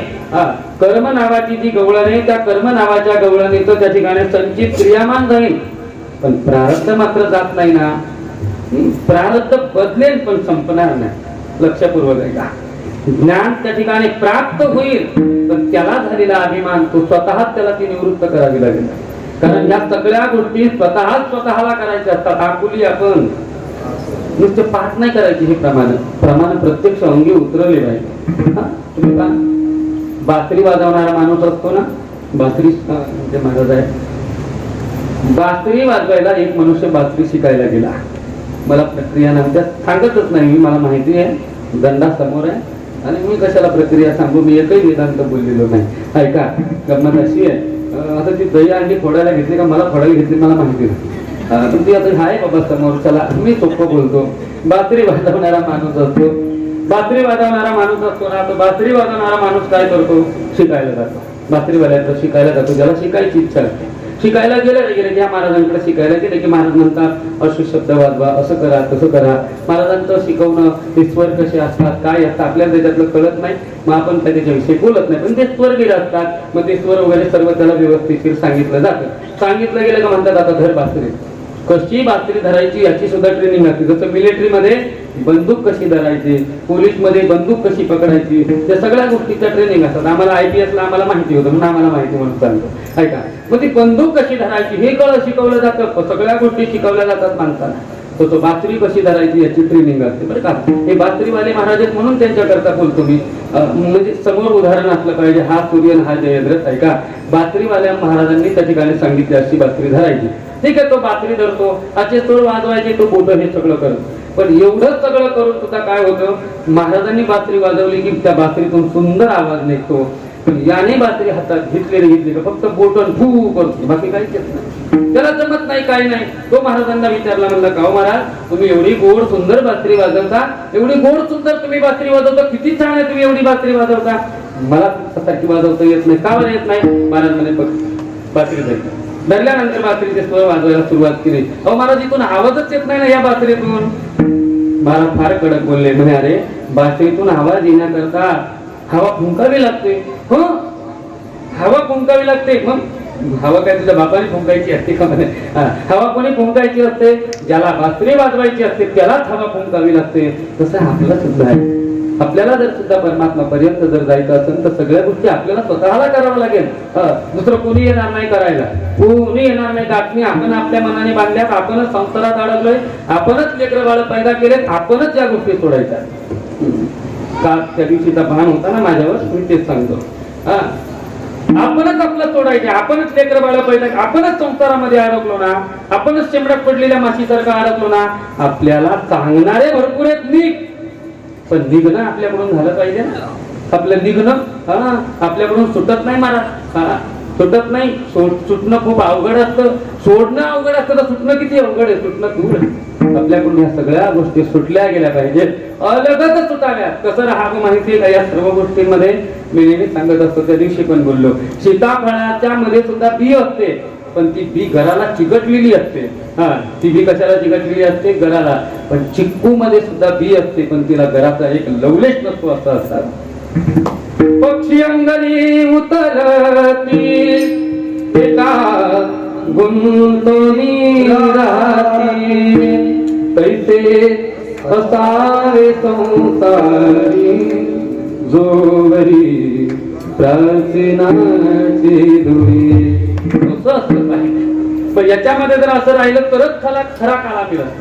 कर्म नावाची जी गवळण आहे, त्या कर्म नावाच्या गवळणीचं त्या ठिकाणी संचित क्रियामान जाईल. पण प्रारब्ध मात्र जात नाही ना. प्रारब्ध बदलेल पण संपणार नाही. लक्षपूर्वक आहे का? ज्ञान त्या ठिकाणी प्राप्त होईल, पण त्याला झालेला अभिमान तो स्वतःच त्याला ती निवृत्त करावी लागेल. कारण ह्या सगळ्या गोष्टी स्वतःला करायच्या असतात. आकुली आपण नुसते पाठ नाही करायची. हे प्रमाण प्रत्यक्ष अंगी उतरवले पाहिजे. तुम्ही का बासरी वाजवणारा माणूस असतो ना, बासरी म्हणजे महाराज आहे, बासरी वाजवायला एक मनुष्य बासरी शिकायला गेला. मला प्रक्रिया नव्हत्या सांगतच नाही मी, मला माहिती आहे दंडा समोर आहे आणि मी कशाला प्रक्रिया सांगू, मी एकही वेदांत बोललेलो नाही. ऐका, गंमत अशी आहे, आता ती दही अंडी फोडायला घेतली का मला फोडायला घेतली मला माहिती नाही. पण ती आता हाय बाबा समोर, चला मी सोपं बोलतो. बासरी वाजवणारा माणूस असतो, बासरी वाजवणारा माणूस असतो ना, तो बासरी वाजवणारा माणूस काय करतो, शिकायला जातो. बासरीवाल्याचं शिकायला जातो, ज्याला शिकायची इच्छा असते. शिकायला गेले की महाराजांकडे शिकायला गेले की महाराज म्हणतात असे शब्द वाजवा, असं करा तसं करा. महाराजांचं शिकवणं, ते स्वर कसे असतात काय असतात आपल्याला त्याच्यातलं कळत नाही, मग आपण त्याच्याविषयी बोलत नाही. पण ते स्वर गेले असतात, मग ते स्वर वगैरे सर्व त्याला व्यवस्थित सांगितलं जातं. सांगितलं गेलं का म्हणतात आता धर बासरी. कशी बासरी धरायची याची सुद्धा ट्रेनिंग असते. जसं मिलिटरीमध्ये बंदूक कशी धरायची, पोलीस मध्ये बंदूक कशी पकडायची, त्या सगळ्या गोष्टीच्या ट्रेनिंग असतात. आम्हाला IPS ला आम्हाला माहिती होतं म्हणून आम्हाला माहिती म्हणून सांगतो. ऐका, मग ती बंदूक कशी धरायची हे शिकवलं जातं. सगळ्या गोष्टी शिकवल्या जातात माणसाला. तो बासरी कशी धरायची याची ट्रेनिंग असते. बरं का, हे बासरीवाले महाराज आहेत म्हणून त्यांच्याकरता बोलतो मी. म्हणजे समोर उदाहरण असलं पाहिजे, हा सूर्य हा जयद्रथ. ऐका, बासरीवाल्या महाराजांनी त्या ठिकाणी सांगितली अशी बासरी धरायची. ठीक आहे, तो बासरी धरतो, असे तोड वाजवायचे, तो बोट हे सगळं करतो. पण एवढंच सगळं करून सुद्धा काय होतं, महाराजांनी बासरी वाजवली की त्या बासरीतून सुंदर आवाज निघतो. पण याने बासरी हातात घेतली का फक्त बोटन फू करतो, बाकी काहीच येत नाही. त्याला जमत नाही, काही नाही. तो महाराजांना विचारला, म्हणला का हो महाराज, तुम्ही एवढी गोड सुंदर बासरी वाजवता, एवढी गोड सुंदर तुम्ही बासरी वाजवता, किती छान आहे तुम्ही एवढी बासरी वाजवता, मला सारखी वाजवता येत नाही, का बरं येत नाही? महाराज म्हणे बघ, बासरी धरली. धरल्यानंतर बासरीचे स्वर वाजवायला सुरुवात केली. अहो महाराज, इथून आवाजच येत नाही ना या बासरीतून. महाराज फार कडक बोलले, म्हणे अरे बासरीतून आवाज येण्याकरता हवा फुंकावी लागते. हो, हवा फुंकावी लागते. मग हवा काय तुझ्या बापाने फुंकायची असते का? म्हणे हवा कोणी फुंकायची असते? ज्याला बासरी वाजवायची असते त्यालाच हवा फुंकावी लागते. तसं आपलं सुद्धा आहे. आपल्याला जर सुद्धा परमात्मा पर्यंत जर जायचं असेल तर सगळ्या गोष्टी आपल्याला स्वतःला करावं लागेल. दुसरं कोणी येणार नाही करायला, कोणी येणार नाही. गाठणी आपण आपल्या मनाने बांधल्यात, आपणच संसारात अडकलोय, आपणच लेकरं बाळ पैदा केलेत, आपणच या गोष्टी सोडायच्या. का त्या दिवशीचा भान होता ना माझ्यावर, मी तेच सांगतो. आपणच आपलं सोडायचे, आपणच लेकरं बाळ पैदा, आपणच संसारामध्ये अडकलो ना, आपणच शेंबड्यात पडलेल्या माशीसारखं अडकलो ना. आपल्याला सांगणारे भरपूर आहेत, निघ, पण निघणं आपल्याकडून झालं पाहिजे ना. आपलं निघणं आपल्याकडून सुटत नाही महाराज, सुटत नाही. सुटणं खूप अवघड असतं, सोडणं अवघड असतं, तर सुटणं किती अवघड आहे, सुटणं दूर आहे. आपल्याकडून या सगळ्या गोष्टी सुटल्या गेल्या पाहिजेत, अलगदच सुटाव्यात. कसं राहावं माहिती आहे का? या सर्व गोष्टींमध्ये मी नेहमी सांगत असतो, त्या दिवशी पण बोललो, सीताफळाच्या मध्ये सुद्धा बी असते, पण ती बी घराला चिकटलेली असते. ती बी कशाला चिकटलेली असते? घराला. पण चिक्कू मध्ये सुद्धा बी असते, पण तिला घराचा एक लवलेश नसतो, असं असतात. पक्षी अंगणी उतरती एका गुंतोनी राहती, तैसे असावे संसारी जोवरी प्राचीनाची दुरी. असं असलं पाहिजे. पण याच्यामध्ये जर असं राहिलं तरच खरा काळा मिळत,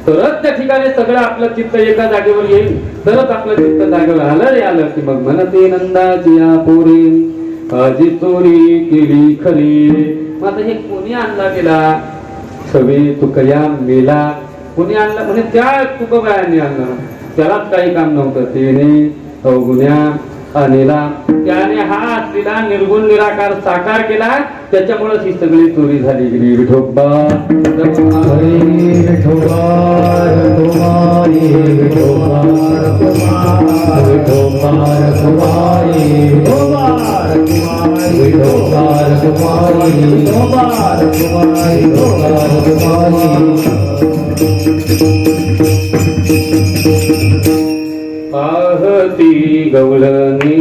तरच त्या ठिकाणी सगळं आपलं चित्त एका जागेवर येईल, तरच आपलं चित्त जागेवर आलं की मग म्हणते नंदाची आपुरी आजी चोरी केली खरी. मग आता हे कोणी आणला गेला? सवे तुकया मेला. कोणी आणला? म्हणे त्या तुकोबायांनी आणला, त्यालाच काही काम नव्हतं. तेने अवगुण्या आणला, त्याने हा असलेला निर्गुण निराकार साकार केला, त्याच्यामुळे ही सगळी चोरी झाली गेली. विठोबा पाहती गवळणी, पाहती गवळणी, पाहती गवळणी.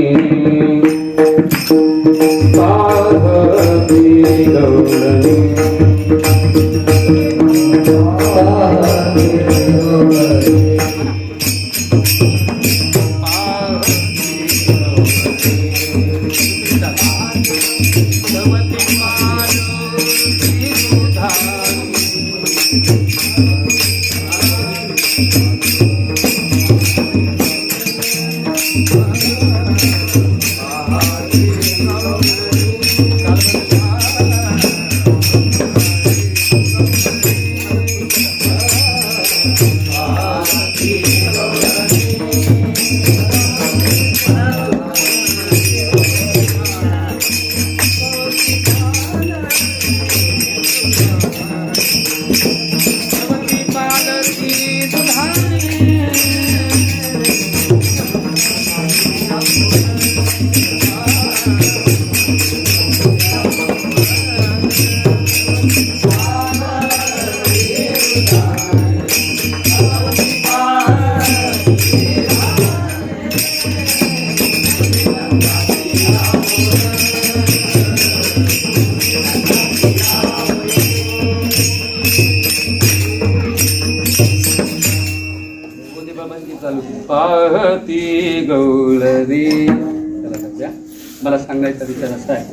मला सांगायचा विचार असा आहे,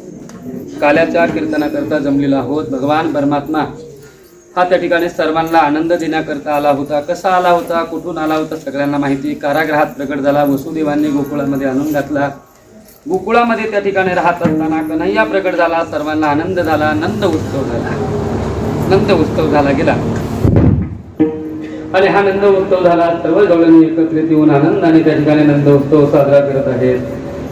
काल्याच्या कीर्तनाकरता जमलेला आहोत. भगवान परमात्मा हा त्या ठिकाणी सर्वांना आनंद देण्याकरता आला होता. कसा आला होता, कुठून आला होता, सगळ्यांना माहिती. कारागृहात प्रकट झाला, वसुदेवांनी गोकुळामध्ये आणून घातला. गोकुळामध्ये त्या ठिकाणी राहत असताना कन्हैया प्रकट झाला, सर्वांना आनंद झाला, नंद उत्सव झाला. नंद उत्सव झाला गेला आणि हा नंद उत्सव झाला. सर्व गवळणी एकत्रित येऊन आनंदाने त्या ठिकाणी नंद उत्सव साजरा करत आहेत.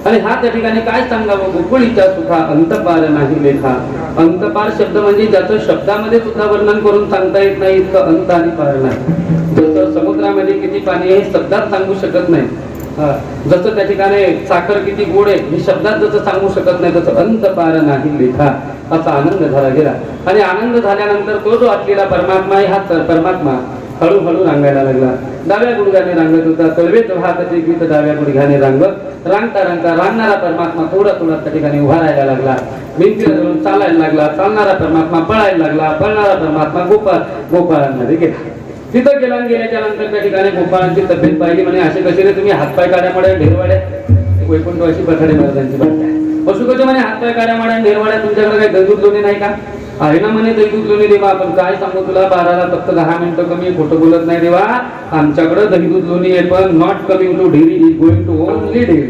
आणि हा त्या ठिकाणी काय सांगावं, गोकुळीच्या सुखा अंतपार नाही लेखा. अंतपार शब्द म्हणजे ज्याचं शब्दामध्ये सुद्धा वर्णन करून सांगता येत नाही इतकं अंत आणि पार नाही. जसं समुद्रामध्ये किती पाणी आहे हे शब्दात सांगू शकत नाही, जसं त्या ठिकाणी साखर किती गोड आहे हे शब्दात जसं सांगू शकत नाही, तसं अंत पार नाही लेखा. असा आनंद झाला गेला. आणि आनंद झाल्यानंतर तो जो असलेला परमात्मा आहे, हा परमात्मा हळूहळू रांगायला लागला. डाव्या गुडघ्याने रांगत होता, तळवेत वाहतचे गीत डाव्या गुडघ्याने रांगत रांगता रांगता रांगणारा परमात्मा थोडा थोडा त्या ठिकाणी उभा राहायला लागला. भिंतीला धरून चालायला लागला. चालणारा परमात्मा पळायला लागला. पळणारा परमात्मा गोपाळांमध्ये गेला. तिथं गेला. गेल्याच्या नंतर त्या ठिकाणी गोपाळांची तब्येत पाहिली. म्हणे असे कसे रे तुम्ही, हातपाय काड्यामुळे ढेरवाड्या, वैकुंठवासी बठाडे महाराजांची बात आहे. अशोकाचे म्हणे हातपाय काड्यामुळे ढेरवाड्या, तुमच्याकडे काही दहीदूध लोणी नाही का? आहे ना म्हणे दहीदूध लोणी देवा. आपण काय सांगू तुला, 12ला फक्त 10 मिनिटं कमी, खोटं बोलत नाही देवा. आमच्याकडे दहीदूध लोणी आहे, पण not coming to dairy, is going to only dairy.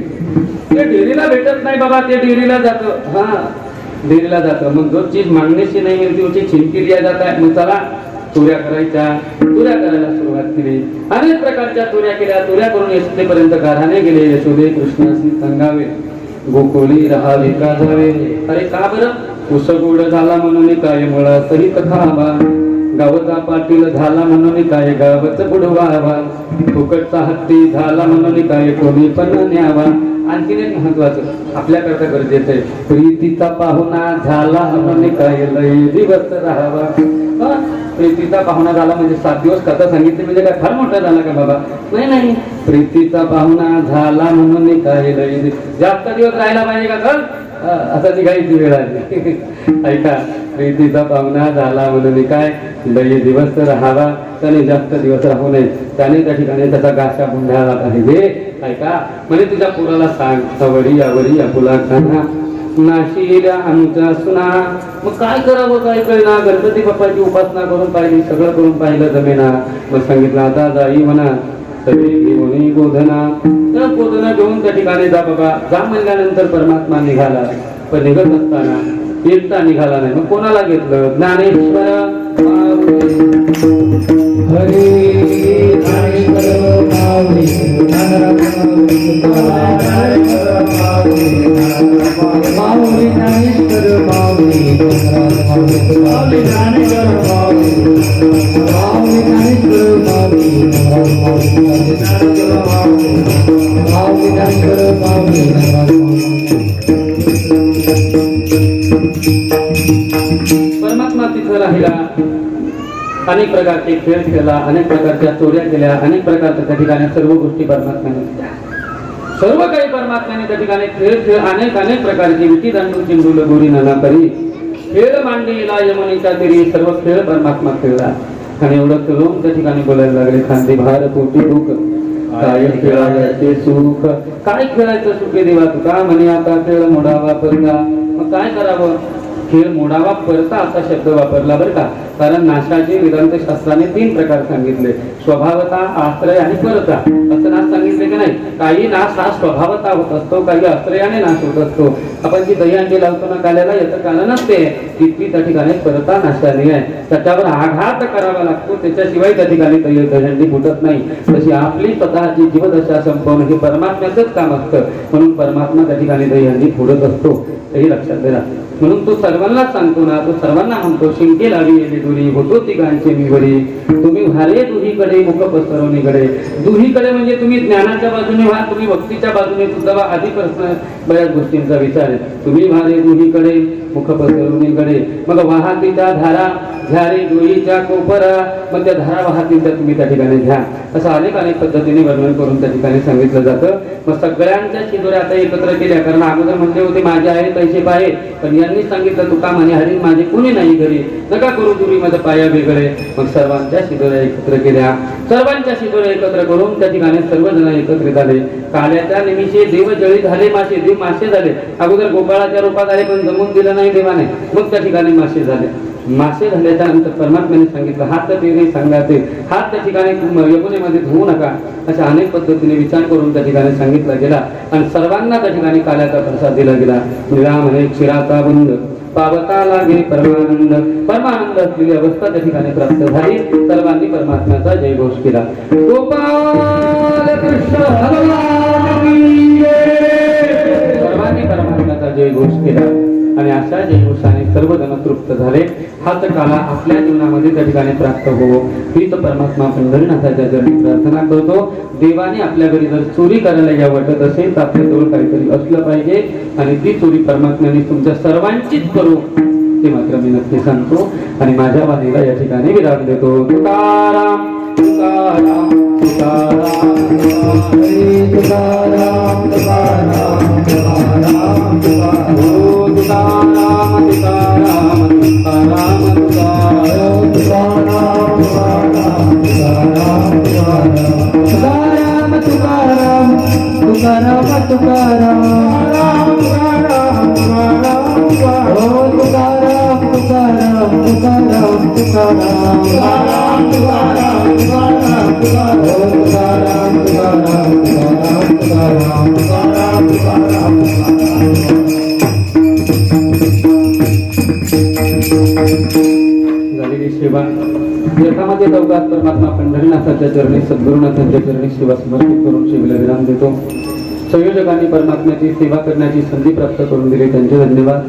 ते डेअरीला भेटत नाही बाबा, ते डेअरीला जातं. हा, डेअरीला जातं. मग जो चीज मागण्याची नाही मिळते त्याची छिंकी दिया जात आहे. मग चला चोऱ्या करायच्या. चोऱ्या करायला सुरुवात केली. अनेक प्रकारच्या चोऱ्या केल्या. चोऱ्या करून यशोदेपर्यंत गाढाने गेले. यशोदे कृष्णाशी सांगावे, गोकुळी राहावे का जावे. अरे का बरं, उसगोड झाला म्हणून काय मुळा सहित खावा. गावचा पाटील झाला म्हणून काय गावच बुडवावा. फुकटचा हत्ती झाला म्हणून काय कोणी पण न्यावा. आणखीन एक महत्वाचं आपल्याकरता गरजेचं आहे, प्रीतीचा पाहुणा झाला म्हणून काय लय दिवस राहावा. प्रीतीचा पाहुणा झाला म्हणजे 7 दिवस कथा सांगितली म्हणजे काय फार मोठा झाला का बाबा? नाही. प्रीतीचा पाहुणा झाला म्हणून काय लय जास्त दिवस राहायला पाहिजे का? चल आता निघायची वेळ आली. ऐका, प्रीतीचा पाहुणा झाला म्हणून काय लय दिवस राहावा. त्याने जास्त दिवस राहू नये. त्याने त्या ठिकाणी त्याचा गाशा गुंडाळला पाहिजे. ऐका, म्हणजे तुझ्या पोराला सांग, सवरी यावरी आपुला खाना नाशिल्या आमच्या सुना. मग काय करावं काय कळना. गणपती बाप्पाची उपासना करून पाहिली, सगळं करून पाहिलं जमेना. मग सांगितलं आता जाई म्हणा सगळी घेऊन गोधना. तर गोधना घेऊन त्या ठिकाणी जा बाबा. जा म्हणल्यानंतर परमात्मा निघाला. पण निघत असताना एकटा निघाला नाही. मग कोणाला घेतलं? ज्ञानेश्वर हरे ज्ञानेश्वर माऊली माऊली ज्ञानेश्वर माऊली माऊली ज्ञानेश्वर माऊली माऊली ज्ञानेश्वर माऊली माऊली ज्ञानेश्वर माऊली. परमात्मा तिथं राहिला. अनेक प्रकारचे खेळ खेळला, अनेक प्रकारच्या चोऱ्या केल्या, अनेक प्रकारच्या त्या ठिकाणी सर्व गोष्टी परमात्म्याने केल्या. सर्व काही परमात्म्याने त्या ठिकाणी खेळ अनेक प्रकारचे विटी दांडू चिंडूल गोरी नाना परी खेळ मांडीला यमुनेच्या तीरी. सर्व खेळ परमात्मा खेळला. आणि एवढं करून त्या ठिकाणी बोलायला लागले, खांदे भार पोटी दुःख काय खेळायचे सुख. काय खेळायचं सुखे देवा तुका म्हणे आता खेळ मोडावा परता. मग काय करावं? खेळ मोडावा परता असा शब्द वापरला बरं का. कारण नाशाचे वेदांत शास्त्राने 3 प्रकार सांगितले, स्वभावता, आश्रय आणि परता. असं नाश सांगितले की नाही. काही नाश हा स्वभावता होत असतो, काही आश्रयाने नाश होत असतो. आपण जी दहीहंडी लावतो ना काल्याला, याचं कारण नसते, तितकी त्या ठिकाणी परता नाशाने आहे. त्याच्यावर आघात करावा लागतो, त्याच्याशिवाय त्या ठिकाणी दहीहंडी फुटत नाही. तशी आपली स्वतःची जीवदशा संपवणं हे परमात्म्याचंच काम असतं. म्हणून परमात्मा त्या ठिकाणी दहीहंडी फोडत असतो, हे लक्षात द्या. म्हणून तो सर्वांनाच सांगतो ना, तो सर्वांना म्हणतो, शिंके लावी येली दुरी होतो तिघांचे मी बरी. तुम्ही व्हाले दुहीकडे मुख पसरवणीकडे. दुहीकडे म्हणजे तुम्ही ज्ञानाच्या बाजूने व्हा, तुम्ही भक्तीच्या बाजूने सुद्धा व्हा. आधी प्रश्न बऱ्याच गोष्टींचा विचार आहे. तुम्ही व्हाले दुहीकडे मुख पसरवणीकडे. मग वाहतीच्या धारा घ्या रे दुहीच्या कोपरा. मग त्या धारा वाहतील त्या तुम्ही त्या ठिकाणी घ्या. असं अनेक पद्धतीने वर्णन करून त्या ठिकाणी सांगितलं जातं. मग सगळ्यांच्या शिदोऱ्या आता एकत्र केल्या, कारण अगोदर म्हणले होते माझे आहे पैसे पाहे, पण यांनी सांगितलं तुका म्हणे हरी माझे कुणी नाही घरी, नका करू दुरी माझं पाया वेगळे. मग सर्वांच्या शिदोऱ्या एकत्र केल्या. सर्वांच्या शिदोऱ्या एकत्र करून त्या ठिकाणी सर्वजण एकत्रित झाले. काल्याच्या निमिषे देव जळी झाले मासे, देव मासे झाले. अगोदर गोपाळाच्या रूपात आले, पण जमून दिलं नाही देवाने. मग त्या ठिकाणी मासे झाले. मासे झाल्याच्या नंतर परमात्म्याने सांगितलं हात तेरे सांगाते, हात त्या ठिकाणी यमुनेमध्ये धुवू नका. अशा अनेक पद्धतीने विचार करून त्या ठिकाणी सांगितला गेला. आणि सर्वांना त्या ठिकाणी काल्याचा प्रसाद दिला गेला. निळा म्हणे क्षीराचा बंद पावता लागे परमानंद. परमानंद असलेली अवस्था त्या ठिकाणी प्राप्त झाली. सर्वांनी परमात्म्याचा जयघोष केला. गोपाल कृष्ण भगवान की जय. परमात्म्याचा जयघोष केला आणि अशा जयघोषाने सर्वजण तृप्त झाले. हाच काला आपल्या जीवनामध्ये त्या ठिकाणी प्राप्त हो हीच परमात्मा पंढरीनाथाच्या चरणी प्रार्थना करतो. देवाने आपल्या घरी जर चोरी करायला या वाटत असेल तर आपल्याजवळ काहीतरी असलं पाहिजे आणि ती चोरी परमात्म्याने तुमच्या सर्वांचीच करू ते मात्र मी नक्की सांगतो आणि माझ्या वाणीला या ठिकाणी विराम देतो. तुकाराम तुकाराम तुकाराम हरी तुकाराम तुकाराम तुकाराम तुकाराम तुकाराम तुकाराम तुकाराम तुकाराम तुकाराम तुकाराम तुकाराम तुकाराम तुकाराम तुकाराम तुकाराम झालेली सेवा यथामध्ये चौकात परमात्मा पंढरीनाथाच्या चरणी सद्गुरुनाथांच्या चरणी सेवा समर्पित करून सेवेला विराम देतो. संयोजकांनी परमात्म्याची सेवा करण्याची संधी प्राप्त करून दिली त्यांचे धन्यवाद.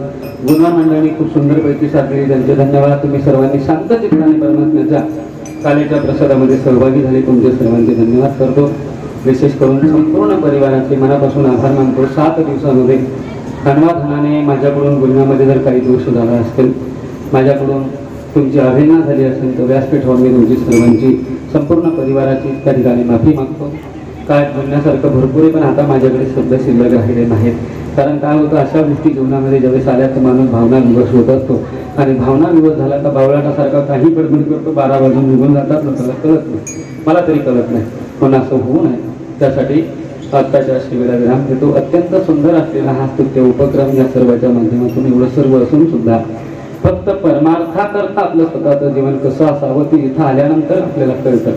गुणवान मंडळांनी खूप सुंदरपैकी साधलेली त्यांचे धन्यवाद. तुम्ही सर्वांनी शांत चित्ताने परमात्म्याच्या कालेच्या प्रसादामध्ये सहभागी झाले तुमचे सर्वांचे धन्यवाद करतो. विशेष करून संपूर्ण परिवाराचे मनापासून आभार मानतो. 7 दिवसामध्ये धनाने माझ्याकडून बोलण्यामध्ये जर काही दोष झाला असतील, माझ्याकडून तुमची अवहेलना झाली असेल तर व्यासपीठावर मी तुमची सर्वांची संपूर्ण परिवाराची त्या ठिकाणी माफी मागतो. काय बोलण्यासारखं भरपूर आहे पण आता माझ्याकडे शब्द शिल्लक राहिले नाहीत. कारण काय होतं अशा गोष्टी जीवनामध्ये ज्यावेळेस आल्या तर माणूस भावना विवश होत असतो आणि भावना विवश झाला तर बावळाटासारखा काही गडबड करतो, 12 वाजून निघून जातात, लोकांना कळत नाही. मला तरी कळत नाही पण असं होऊ नये त्यासाठी आत्ताच्या सेवेला विराम देतो. अत्यंत सुंदर असलेला हा स्तुत्य उपक्रम या सर्वांच्या माध्यमातून एवढं सर्व असून सुद्धा फक्त परमार्थाकरता आपलं स्वतःचं जीवन कसं असावं ते इथं आल्यानंतर आपल्याला कळतं.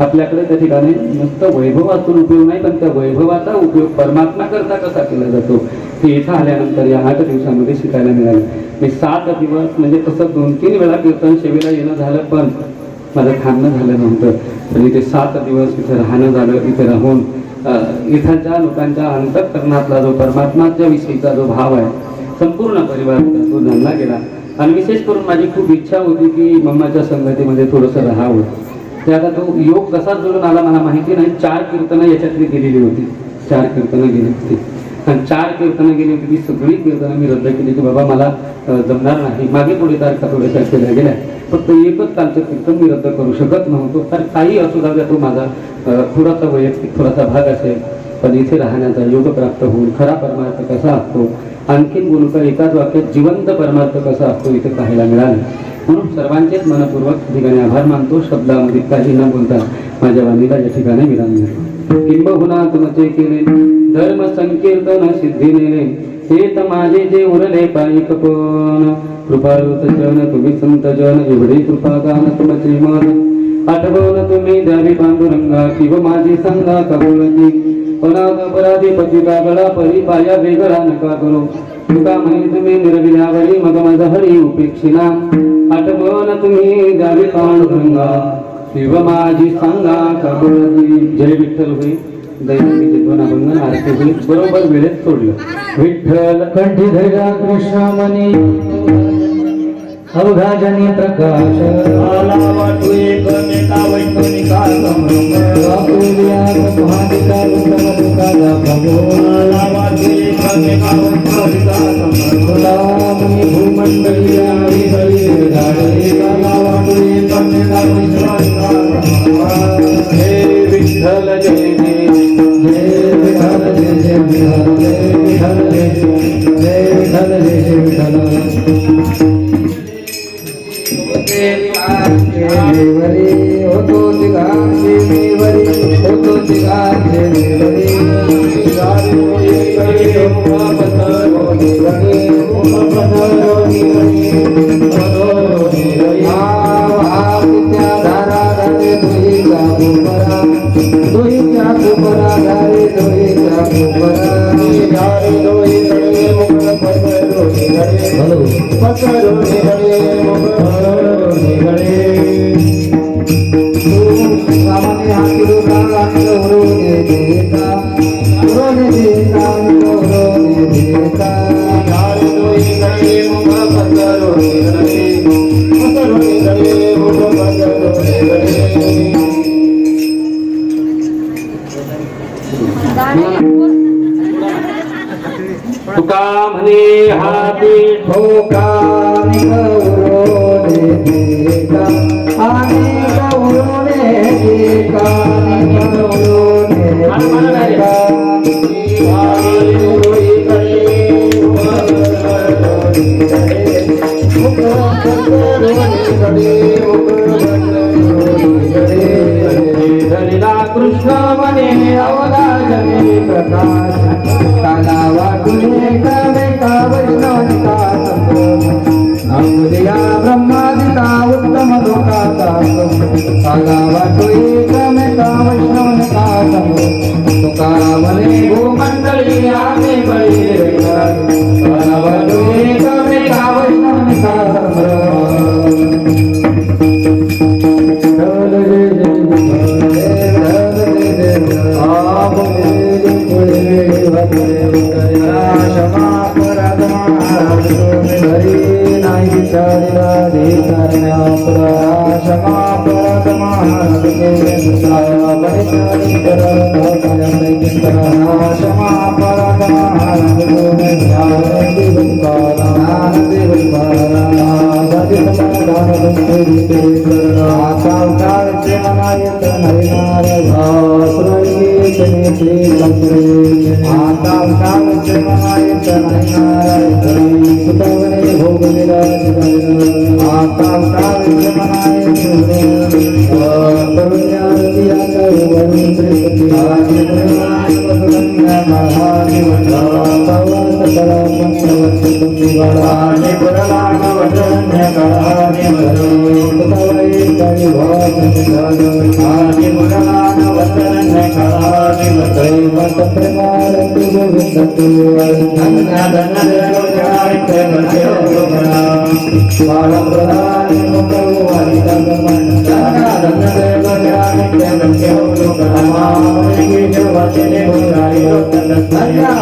आपल्याकडे त्या ठिकाणी नुसतं वैभव असून उपयोग नाही पण त्या वैभवाचा उपयोग परमात्म्याकरता कसा केला जातो ते इथं आल्यानंतर या 8 दिवसामध्ये शिकायला मिळालं. मी 7 दिवस म्हणजे तसं 2-3 वेळा कीर्तन सेवेला येणं झालं पण माझं थांबणं झालं नव्हतं. पण इथे 7 दिवस इथं राहणं झालं. इथे राहून इथाच्या लोकांच्या अंतःकरणातला जो परमात्माच्या विषयीचा जो भाव आहे संपूर्ण परिवाराचा तो जाणला गेला. आणि विशेष करून माझी खूप इच्छा होती की मम्माच्या संगतीमध्ये थोडंसं राहावं. ते आता तो योग कसा जोडून आला मला माहिती नाही. 4 कीर्तनं याच्यातली गेलेली होती. 4 कीर्तनं गेली होती आणि 4 कीर्तनं गेली होती. ती सगळी कीर्तनं मी रद्द केली की बाबा मला जमणार नाही. मागे पुढे तारखा थोड्याशा केल्या गेल्या फक्त एकच कालचं कीर्तन मी रद्द करू शकत नव्हतो. तर काही असू द्या तो माझा थोडासा वैयक्तिक थोडासा भाग असेल पण इथे राहण्याचा योग प्राप्त होऊन खरा परमार्थ कसा असतो आणखीन बोलू का एकाच वाक्यात जिवंत परमार्थ कसा असतो इथे पाहायला मिळालं. म्हणून सर्वांचेच मनपूर्वक ठिकाणी आभार मानतो. शब्दामध्ये काही न बोलता माझ्या वाणीला या ठिकाणी विराम देतो. किंबहुना तुमचे केले धर्म संकीर्तन सिद्धी नेले हे तर माझे जे उरले पायिक पण कृपाळूत जन तुम्ही संत जन एवढी कृपा गान तुमचे मन आठवण तुम्ही द्यावी पांडुरंगा किंवा माझी संगा कबोलती अनाथ अपराधी पतिता गळा परी पाया वेगळा नका करू तुका म्हणे तुम्ही निर्विल्यावरी मग माझा हरी उपेक्षिना आठवण तुम्ही द्यावी पांडुरंगा किंवा माझी संगा कबोलती. जय विठ्ठल होई. दैनंदिन 2 अभंग आरती होईल. बरोबर वेळेत सोडलं. विठ्ठल कंठी धैर्या कृष्णमणी अवघा जनी प्रकाश आला वाटू एकमेका वैष्णविका संभ्रम वाकुलिया महादिका उत्तमदिकाला प्रभो आला वाटू एकमेका वैष्णविका संभ्रम लावणी भूमंडलिया हरी धाडे आला वाटू एकमेका वैष्णविका संभ्रम. हे विठ्ठल जय जय विठ्ठल जय जय विठ्ठल जय विठ्ठल जय विठ्ठल. मेवरी होतो तिघांचे मेवरी होतो तिघांचे मेवरी धारा धारे दोहीचा कुपरा दोहीचा कुपरा धारे दोहीचा कुपरा धारे दोही घडे मुख पसरोनी घडे पसरोनी घडे मुख पसरोनी घडे सामान्य हाती लोकांना उरोने देता उरोने देता उरोने देता हाती हाती ठोकाने गौरवले देका आणि गौरवले देका आणि गौरवले देका धरिला कृष्ण म्हणे अवला जगे प्रकाश काला वाटुले कवेका वैष्णविका अंगुलिया ब्रह्मादिका उत्तम लोकाचा काला वाटुले कवेका वैष्णविका तुका म्हणे भूमंडळी आम्ही बळी काला वाटुले कवेका वैष्णविका Hare